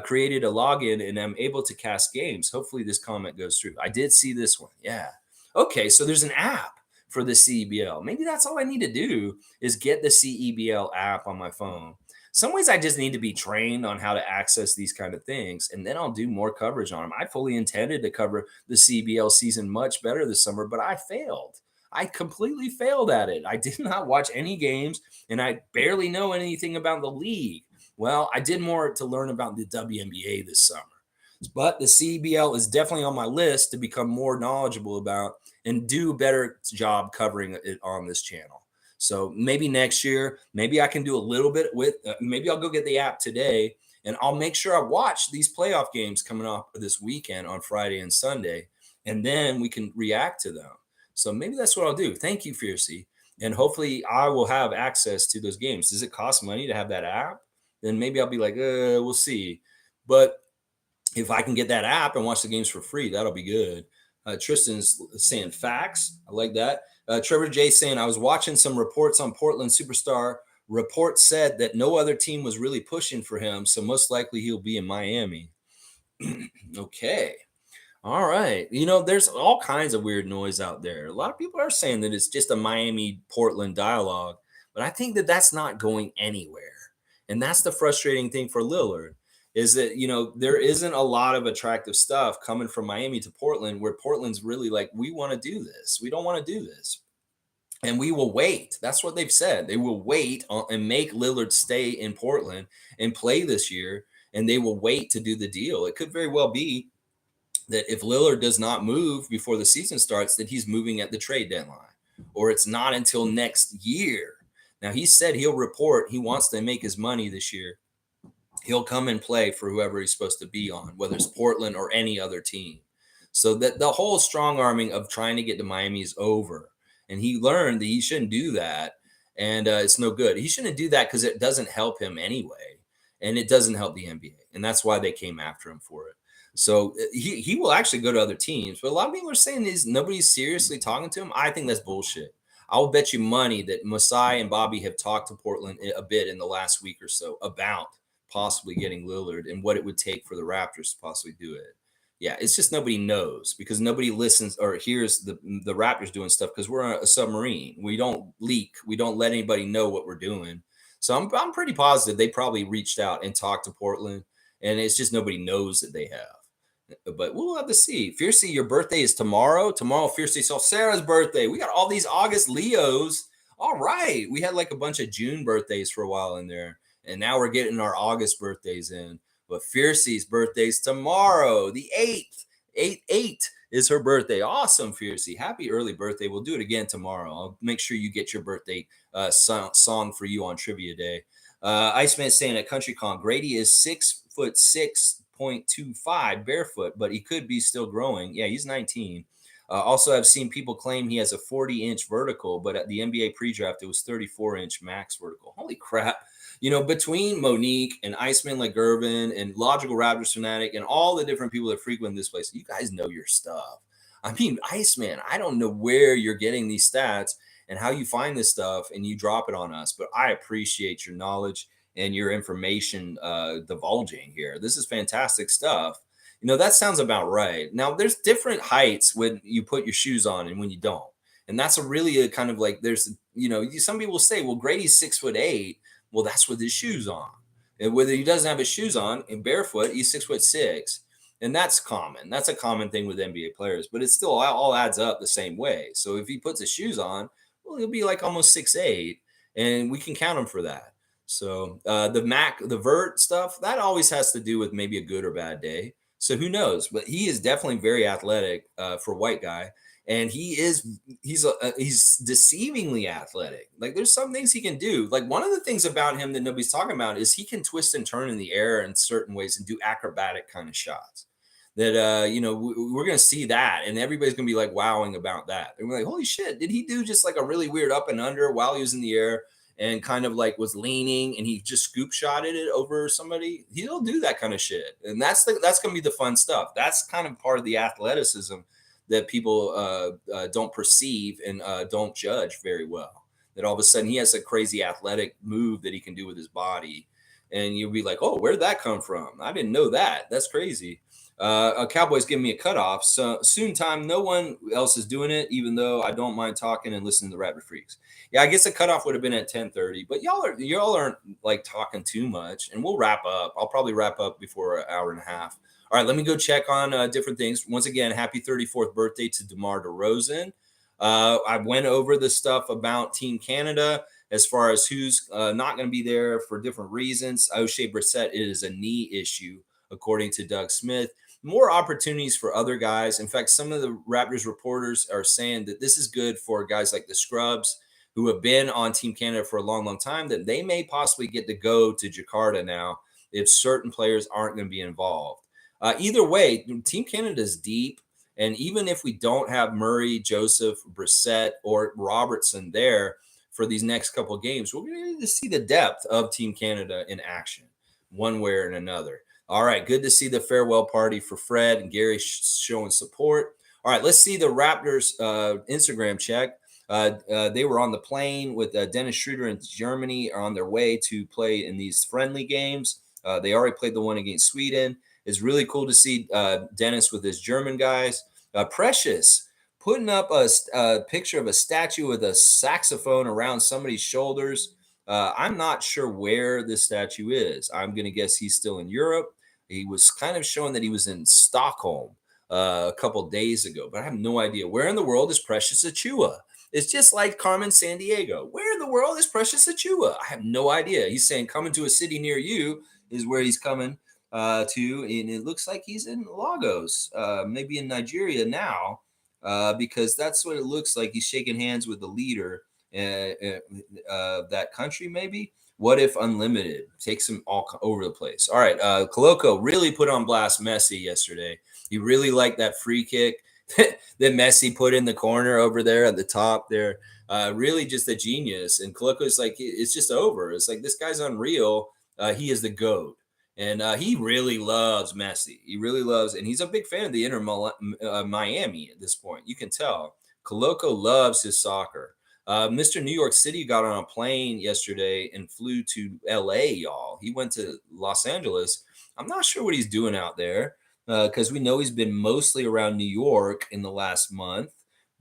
created a login, and I'm able to cast games. Hopefully this comment goes through. I did see this one. Yeah. Okay, so there's an app for the CEBL. Maybe that's all I need to do is get the CEBL app on my phone. Some ways I just need to be trained on how to access these kind of things, and then I'll do more coverage on them. I fully intended to cover the CBL season much better this summer, but I failed. I completely failed at it. I did not watch any games, and I barely know anything about the league. Well, I did more to learn about the WNBA this summer. But the CBL is definitely on my list to become more knowledgeable about and do a better job covering it on this channel. So maybe next year, maybe I can do a little bit with, maybe I'll go get the app today and I'll make sure I watch these playoff games coming up this weekend on Friday and Sunday, and then we can react to them. So maybe that's what I'll do. Thank you, Fiercey. And hopefully I will have access to those games. Does it cost money to have that app? Then maybe I'll be like, we'll see. But if I can get that app and watch the games for free, that'll be good. Tristan's saying facts. I like that. Trevor J saying, I was watching some reports on Portland superstar. Reports said that no other team was really pushing for him, so most likely he'll be in Miami. Okay. All right. There's all kinds of weird noise out there. A lot of people are saying that it's just a Miami-Portland dialogue, but I think that that's not going anywhere. And that's the frustrating thing for Lillard. Is that, there isn't a lot of attractive stuff coming from Miami to Portland, where Portland's really like, we want to do this. We don't want to do this. And we will wait. That's what they've said. They will wait and make Lillard stay in Portland and play this year. And they will wait to do the deal. It could very well be that if Lillard does not move before the season starts, that he's moving at the trade deadline, or it's not until next year. Now, he said he'll report. He wants to make his money this year. He'll come and play for whoever he's supposed to be on, whether it's Portland or any other team. So that the whole strong arming of trying to get to Miami is over. And he learned that he shouldn't do that. And it's no good. He shouldn't do that because it doesn't help him anyway. And it doesn't help the NBA. And that's why they came after him for it. So he will actually go to other teams. But a lot of people are saying nobody's seriously talking to him. I think that's bullshit. I'll bet you money that Masai and Bobby have talked to Portland a bit in the last week or so about possibly getting Lillard and what it would take for the Raptors to possibly do it. Yeah, it's just nobody knows because nobody listens or hears the Raptors doing stuff because we're a submarine. We don't leak. We don't let anybody know what we're doing. So I'm pretty positive they probably reached out and talked to Portland, and it's just nobody knows that they have. But we'll have to see. Fiercey, your birthday is tomorrow. Tomorrow, Fiercey, so Sarah's birthday. We got all these August Leos. All right, we had like a bunch of June birthdays for a while in there, and now we're getting our August birthdays in. But Fiercey's birthday's tomorrow, the 8th. 8 is her birthday. Awesome, Fiercey. Happy early birthday. We'll do it again tomorrow. I'll make sure you get your birthday song for you on Trivia Day. Iceman is saying at CountryCon, Grady is 6'6.25" barefoot, but he could be still growing. Yeah, he's 19. Also, I've seen people claim he has a 40-inch vertical, but at the NBA pre-draft, it was 34-inch max vertical. Holy crap. Between Monique and Iceman Gervin and Logical Raptors Fanatic and all the different people that frequent this place, you guys know your stuff. I mean, Iceman, I don't know where you're getting these stats and how you find this stuff and you drop it on us, but I appreciate your knowledge and your information divulging here. This is fantastic stuff. That sounds about right. Now, there's different heights when you put your shoes on and when you don't. And that's a kind of like, some people say, well, Grady's 6'8". Well, that's with his shoes on. And whether he doesn't have his shoes on and barefoot, he's 6'6". And that's common. That's a common thing with NBA players, but it still all adds up the same way. So if he puts his shoes on, well, he'll be like almost 6'8", and we can count him for that. So the vert stuff, that always has to do with maybe a good or bad day. So who knows? But he is definitely very athletic for a white guy. And he's deceivingly athletic. Like there's some things he can do. Like one of the things about him that nobody's talking about is he can twist and turn in the air in certain ways and do acrobatic kind of shots. That we're gonna see that, and everybody's gonna be like wowing about that. And we're like, holy shit, did he do just like a really weird up and under while he was in the air and kind of like was leaning and he just scoop shotted it over somebody? He'll do that kind of shit, and that's gonna be the fun stuff. That's kind of part of the athleticism that people don't perceive and don't judge very well. That all of a sudden he has a crazy athletic move that he can do with his body. And you'll be like, oh, where'd that come from? I didn't know that. That's crazy. A Cowboy's giving me a cutoff. So soon time, no one else is doing it, even though I don't mind talking and listening to the Raptor Freaks. Yeah, I guess the cutoff would have been at 10:30, but y'all aren't like talking too much, and we'll wrap up. I'll probably wrap up before an hour and a half. All right, let me go check on different things. Once again, happy 34th birthday to DeMar DeRozan. I went over the stuff about Team Canada as far as who's not going to be there for different reasons. O'Shea Brissett is a knee issue, according to Doug Smith. More opportunities for other guys. In fact, some of the Raptors reporters are saying that this is good for guys like the Scrubs who have been on Team Canada for a long, long time, that they may possibly get to go to Jakarta now if certain players aren't going to be involved. Either way, Team Canada is deep. And even if we don't have Murray, Joseph, Brissett, or Robertson there for these next couple of games, we're going to see the depth of Team Canada in action one way or another. All right, good to see the farewell party for Fred and Gary showing support. All right, let's see the Raptors Instagram check. They were on the plane with Dennis Schroeder in Germany, are on their way to play in these friendly games. They already played the one against Sweden. It's really cool to see Dennis with his German guys. Precious putting up a picture of a statue with a saxophone around somebody's shoulders. I'm not sure where this statue is. I'm going to guess he's still in Europe. He was kind of showing that he was in Stockholm a couple days ago, but I have no idea. Where in the world is Precious Achua? It's just like Carmen Sandiego. Where in the world is Precious Achua? I have no idea. He's saying coming to a city near you is where he's coming to, and it looks like he's in Lagos, maybe in Nigeria now, because that's what it looks like. He's shaking hands with the leader that country, maybe. What if Unlimited takes him all over the place? All right, Coloco really put on blast Messi yesterday. He really liked that free kick that Messi put in the corner over there at the top there. Really just a genius. And Coloco's like, it's just over. It's like, this guy's unreal. He is the GOAT. And he really loves Messi. He really loves, and he's a big fan of the Inter Miami at this point. You can tell. Coloco loves his soccer. Mr. New York City got on a plane yesterday and flew to LA, y'all. He went to Los Angeles. I'm not sure what he's doing out there because we know he's been mostly around New York in the last month.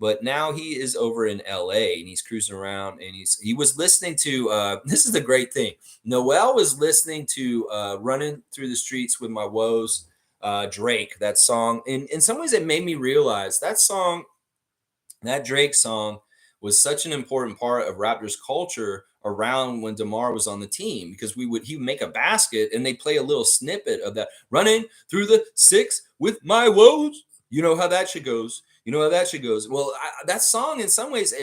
But now he is over in LA and he's cruising around and he was listening to this is the great thing. Noel was listening to Running Through the Streets with My Woes, Drake, that song. In some ways, it made me realize that song, that Drake song, was such an important part of Raptors culture around when DeMar was on the team because he would make a basket and they play a little snippet of that running through the six with my woes. You know how that shit goes. You know how that shit goes. Well, that song, in some ways,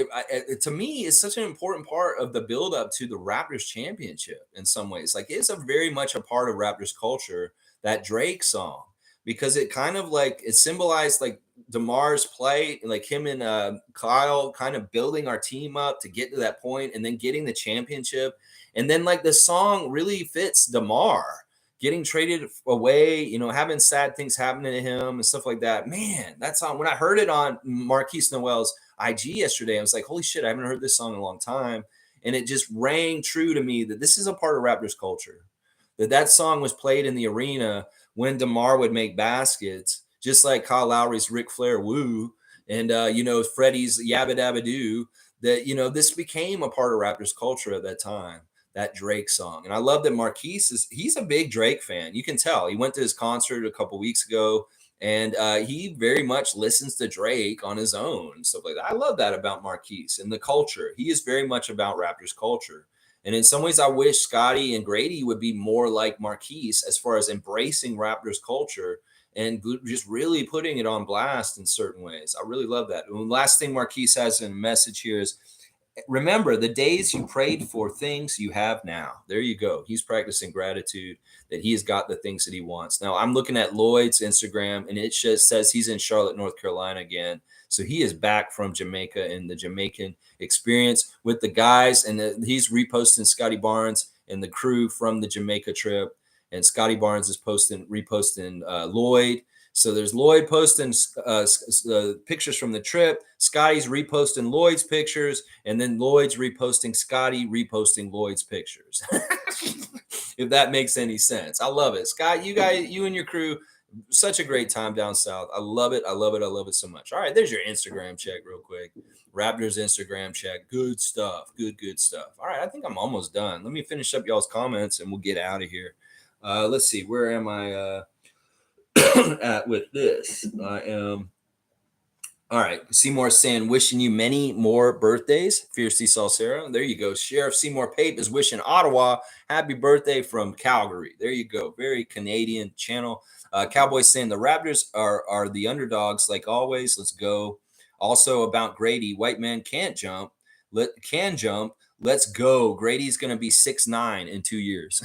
to me, is such an important part of the build up to the Raptors championship. In some ways, like it's a very much a part of Raptors culture. That Drake song, because it kind of like it symbolized like DeMar's play, like him and Kyle kind of building our team up to get to that point and then getting the championship. And then like the song really fits DeMar getting traded away, having sad things happening to him and stuff like that. Man, that song, when I heard it on Marquise Noel's IG yesterday, I was like, holy shit, I haven't heard this song in a long time. And it just rang true to me that this is a part of Raptors culture, that song was played in the arena when DeMar would make baskets, just like Kyle Lowry's Ric Flair Woo and, Freddie's Yabba Dabba Doo, that, this became a part of Raptors culture at that time, that Drake song. And I love that Marquise he's a big Drake fan. You can tell. He went to his concert a couple weeks ago and he very much listens to Drake on his own and stuff like that. I love that about Marquise and the culture. He is very much about Raptors culture. And in some ways, I wish Scotty and Grady would be more like Marquise as far as embracing Raptors culture and just really putting it on blast in certain ways. I really love that. And the last thing Marquise has in a message here is, remember the days you prayed for things you have now. There you go. He's practicing gratitude that he has got the things that he wants. Now, I'm looking at Lloyd's Instagram, and it just says he's in Charlotte, North Carolina again. So he is back from Jamaica in the Jamaican experience with the guys, and he's reposting Scotty Barnes and the crew from the Jamaica trip. And Scotty Barnes is reposting Lloyd. So there's Lloyd posting pictures from the trip. Scotty's reposting Lloyd's pictures, and then Lloyd's reposting Scotty reposting Lloyd's pictures. If that makes any sense, I love it. Scott, you and your crew, such a great time down south. I love it. I love it. I love it so much. All right, there's your Instagram check real quick. Raptors Instagram check. Good stuff. Good stuff. All right, I think I'm almost done. Let me finish up y'all's comments and we'll get out of here. Let's see. Where am I at with this? I am. All right. Seymour saying, wishing you many more birthdays. Fiercely Salsera. There you go. Sheriff Seymour Pape is wishing Ottawa happy birthday from Calgary. There you go. Very Canadian channel. Cowboys saying the Raptors are the underdogs like always. Let's go. Also about Grady, white man can't jump. Can jump. Let's go. Grady's going to be 6'9" in 2 years.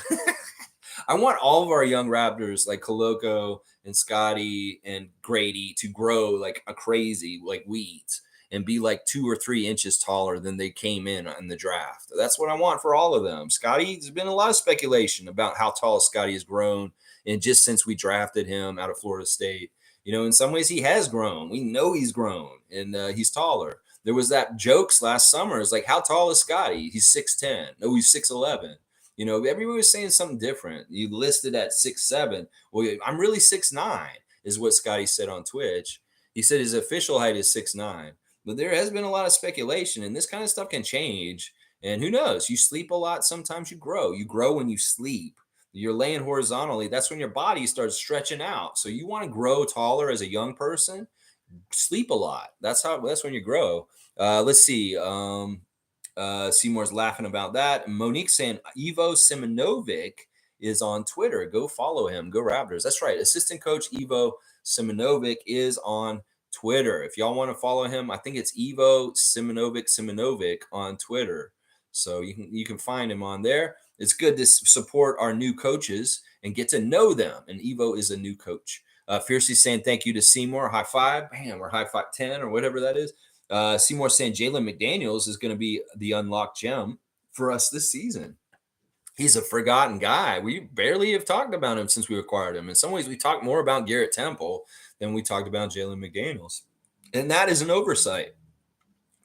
I want all of our young Raptors like Koloko and Scotty and Grady to grow like a crazy, like weeds, and be like 2 or 3 inches taller than they came in the draft. That's what I want for all of them. Scotty, there's been a lot of speculation about how tall Scotty has grown, and just since we drafted him out of Florida State, in some ways he has grown. We know he's grown, and he's taller. There was that jokes last summer. It's like, how tall is Scotty? He's 6'10". No, he's 6'11". Everybody was saying something different. You listed at 6'7". Well, I'm really 6'9", is what Scotty said on Twitch. He said his official height is 6'9". But there has been a lot of speculation, and this kind of stuff can change. And who knows? You sleep a lot. Sometimes you grow. You grow when you sleep. You're laying horizontally. That's when your body starts stretching out. So you want to grow taller as a young person. Sleep a lot. That's when you grow. Let's see. Seymour's laughing about that. Monique saying Ivo Simonovic is on Twitter. Go follow him. Go Raptors. That's right. Assistant coach Ivo Simonovic is on Twitter. If y'all want to follow him, I think it's Ivo Simonovic on Twitter. So you can find him on there. It's good to support our new coaches and get to know them. And Ivo is a new coach. Fiercely saying thank you to Seymour. High five. Bam, or high five 10 or whatever that is. Seymour saying Jalen McDaniels is going to be the unlocked gem for us this season. He's a forgotten guy. We barely have talked about him since we acquired him. In some ways, we talked more about Garrett Temple than we talked about Jalen McDaniels. And that is an oversight.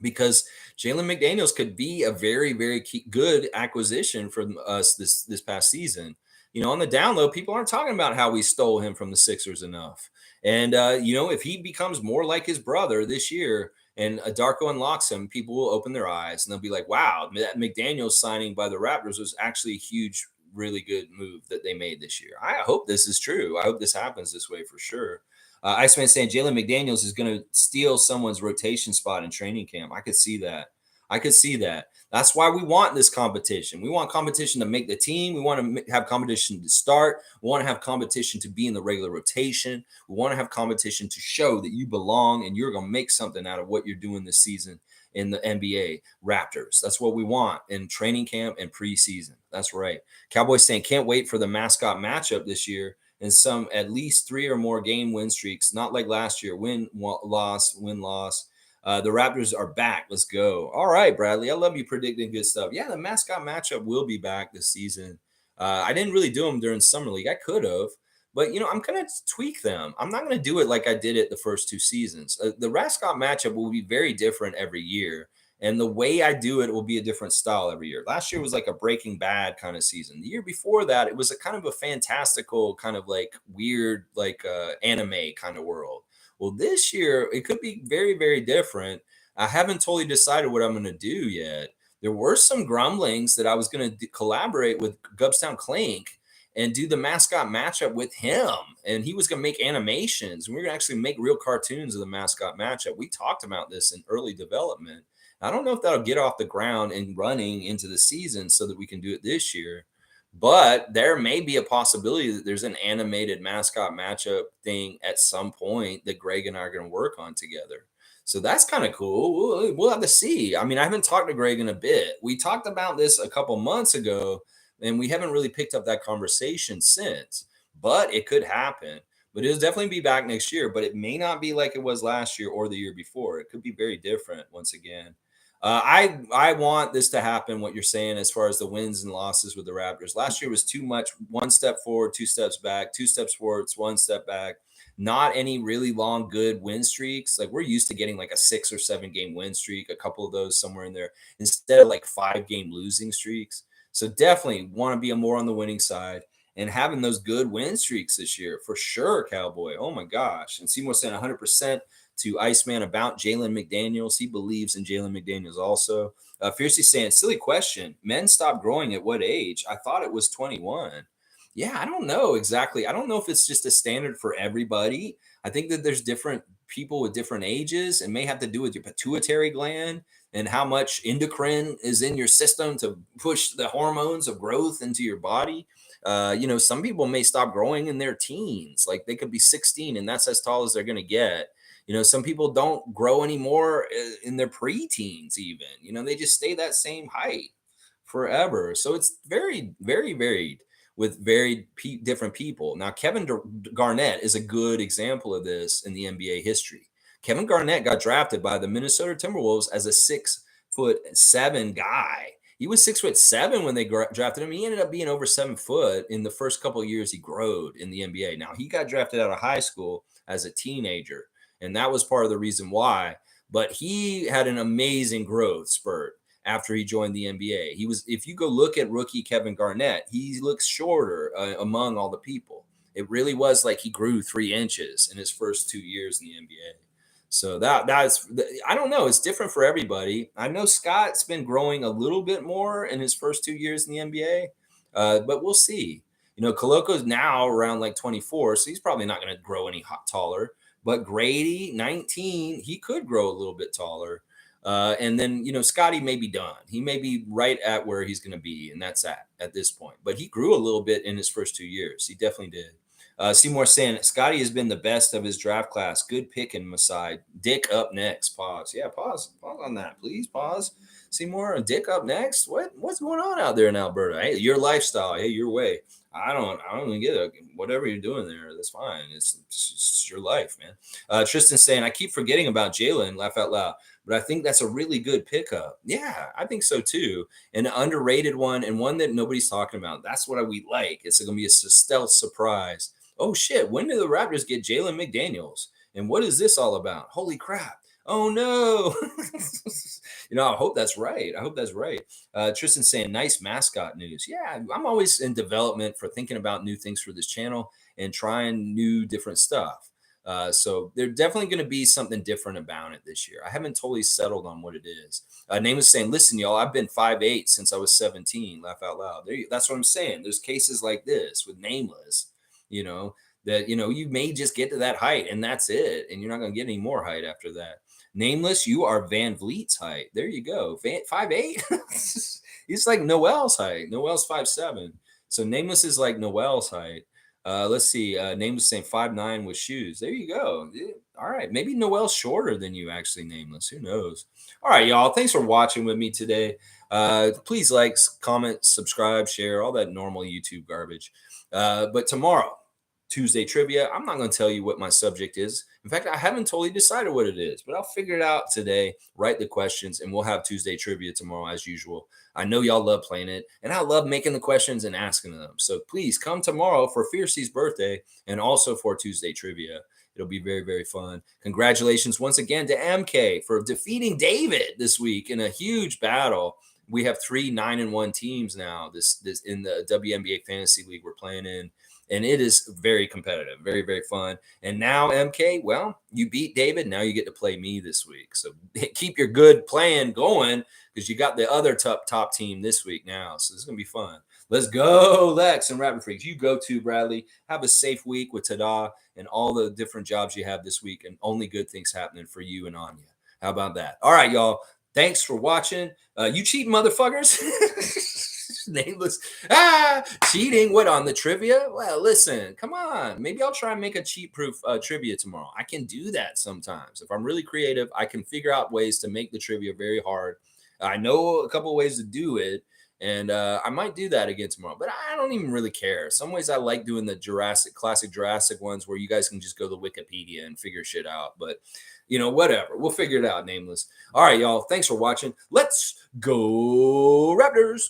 because Jalen McDaniels could be a very, very good acquisition from us this past season. On the down low, people aren't talking about how we stole him from the Sixers enough. And if he becomes more like his brother this year, and Darko unlocks him, people will open their eyes and they'll be like, "Wow, that McDaniels signing by the Raptors was actually a huge, really good move that they made this year." I hope this is true. I hope this happens this way for sure. Iceman saying Jalen McDaniels is going to steal someone's rotation spot in training camp. I could see that. I could see that. That's why we want this competition. We want competition to make the team. We want to have competition to start. We want to have competition to be in the regular rotation. We want to have competition to show that you belong and you're going to make something out of what you're doing this season in the NBA Raptors. That's what we want in training camp and preseason. That's right. Cowboys saying can't wait for the mascot matchup this year and some at least 3 or more game win streaks, not like last year, win, loss, win, loss. The Raptors are back. Let's go. All right, Bradley. I love you predicting good stuff. Yeah, the mascot matchup will be back this season. I didn't really do them during Summer League. I could have, but I'm going to tweak them. I'm not going to do it like I did it the first 2 seasons. The mascot matchup will be very different every year. And the way I do it will be a different style every year. Last year was like a Breaking Bad kind of season. The year before that, it was a kind of a fantastical, kind of like weird, like anime kind of world. Well, this year it could be very, very different. I haven't totally decided what I'm going to do yet. There were some grumblings that I was going to collaborate with Gubstown Clink and do the mascot matchup with him. And he was going to make animations. And we are going to actually make real cartoons of the mascot matchup. We talked about this in early development. I don't know if that'll get off the ground and running into the season so that we can do it this year. But there may be a possibility that there's an animated mascot matchup thing at some point that Greg and I are going to work on together. So that's kind of cool. We'll have to see. I mean, I haven't talked to Greg in a bit. We talked about this a couple months ago, and we haven't really picked up that conversation since. But it could happen. But it'll definitely be back next year. But it may not be like it was last year or the year before. It could be very different once again. I want this to happen. What you're saying as far as the wins and losses with the Raptors last year was too much. 1 step forward, 2 steps back. 2 steps forward, 1 step back. Not any really long good win streaks. Like we're used to getting like a 6 or 7 game win streak, a couple of those somewhere in there, instead of like 5 game losing streaks. So definitely want to be more on the winning side and having those good win streaks this year for sure, Cowboy. Oh my gosh! And Seymour saying 100% to Iceman about Jalen McDaniels. He believes in Jalen McDaniels also. Fiercely saying, silly question. Men stop growing at what age? I thought it was 21. Yeah, I don't know exactly. I don't know if it's just a standard for everybody. I think that there's different people with different ages and may have to do with your pituitary gland and how much endocrine is in your system to push the hormones of growth into your body. Some people may stop growing in their teens. Like they could be 16 and that's as tall as they're going to get. Some people don't grow anymore in their preteens, even. They just stay that same height forever. So it's very, very varied with very different people. Now, Kevin Garnett is a good example of this in the NBA history. Kevin Garnett got drafted by the Minnesota Timberwolves as a 6'7" guy. He was 6'7" when they drafted him. He ended up being over 7 foot in the first couple of years he growed in the NBA. Now, he got drafted out of high school as a teenager. And that was part of the reason why. But he had an amazing growth spurt after he joined the NBA. If you go look at rookie Kevin Garnett, he looks shorter among all the people. It really was like he grew 3 inches in his first 2 years in the NBA. So that's I don't know. It's different for everybody. I know Scott's been growing a little bit more in his first 2 years in the NBA, but we'll see. Koloko's now around like 24, so he's probably not going to grow any taller. But Grady, 19, he could grow a little bit taller. And then, Scotty may be done. He may be right at where he's going to be, and that's at this point. But he grew a little bit in his first 2 years. He definitely did. Seymour saying, Scotty has been the best of his draft class. Good pick in Masai. Dick up next. Pause. Yeah, pause. Pause on that, please. Pause. Seymour, Dick up next? What's going on out there in Alberta? Hey, your lifestyle. Hey, your way. I don't even get it. Whatever you're doing there, that's fine. It's your life, man. Tristan saying, I keep forgetting about Jalen, laugh out loud, but I think that's a really good pickup. Yeah, I think so too. An underrated one and one that nobody's talking about. That's what we like. It's going to be a stealth surprise. Oh shit, when do the Raptors get Jalen McDaniels? And what is this all about? Holy crap. Oh no. I hope that's right. I hope that's right. Tristan saying nice mascot news. Yeah, I'm always in development for thinking about new things for this channel and trying new different stuff. So there's definitely going to be something different about it this year. I haven't totally settled on what it is. Name was saying, listen, y'all, I've been 5'8" since I was 17. Laugh out loud. That's what I'm saying. There's cases like this with Nameless, you know, that you may just get to that height and that's it. And you're not going to get any more height after that. Nameless, you are Van Vliet's height. There you go. 5'8". He's like Noel's height. Noel's 5'7". So Nameless is like Noel's height. Let's see. Nameless saying 5'9" with shoes. There you go. Yeah, all right. Maybe Noel's shorter than you, actually, Nameless. Who knows? All right, y'all. Thanks for watching with me today. Please like, comment, subscribe, share, all that normal YouTube garbage. But tomorrow, Tuesday trivia. I'm not going to tell you what my subject is. In fact, I haven't totally decided what it is, but I'll figure it out today. Write the questions, and we'll have Tuesday trivia tomorrow as usual. I know y'all love playing it, and I love making the questions and asking them. So please come tomorrow for Fiercey's birthday and also for Tuesday trivia. It'll be very, very fun. Congratulations once again to MK for defeating David this week in a huge battle. We have 3 9-1 teams now. This in the WNBA Fantasy League we're playing in. And it is very competitive, very, very fun. And now, MK, well, you beat David. Now you get to play me this week. So keep your good plan going because you got the other top team this week now. So this is going to be fun. Let's go, Lex and Rapid Freaks. You go too, Bradley. Have a safe week with Tada and all the different jobs you have this week and only good things happening for you and Anya. How about that? All right, y'all. Thanks for watching. You cheating motherfuckers. Nameless. Cheating. What, on the trivia? Well, listen, come on. Maybe I'll try and make a cheat proof trivia tomorrow. I can do that sometimes. If I'm really creative, I can figure out ways to make the trivia very hard. I know a couple of ways to do it, and I might do that again tomorrow, but I don't even really care. Some ways I like doing the classic Jurassic ones where you guys can just go to Wikipedia and figure shit out. But whatever. We'll figure it out, Nameless. All right, y'all. Thanks for watching. Let's go Raptors.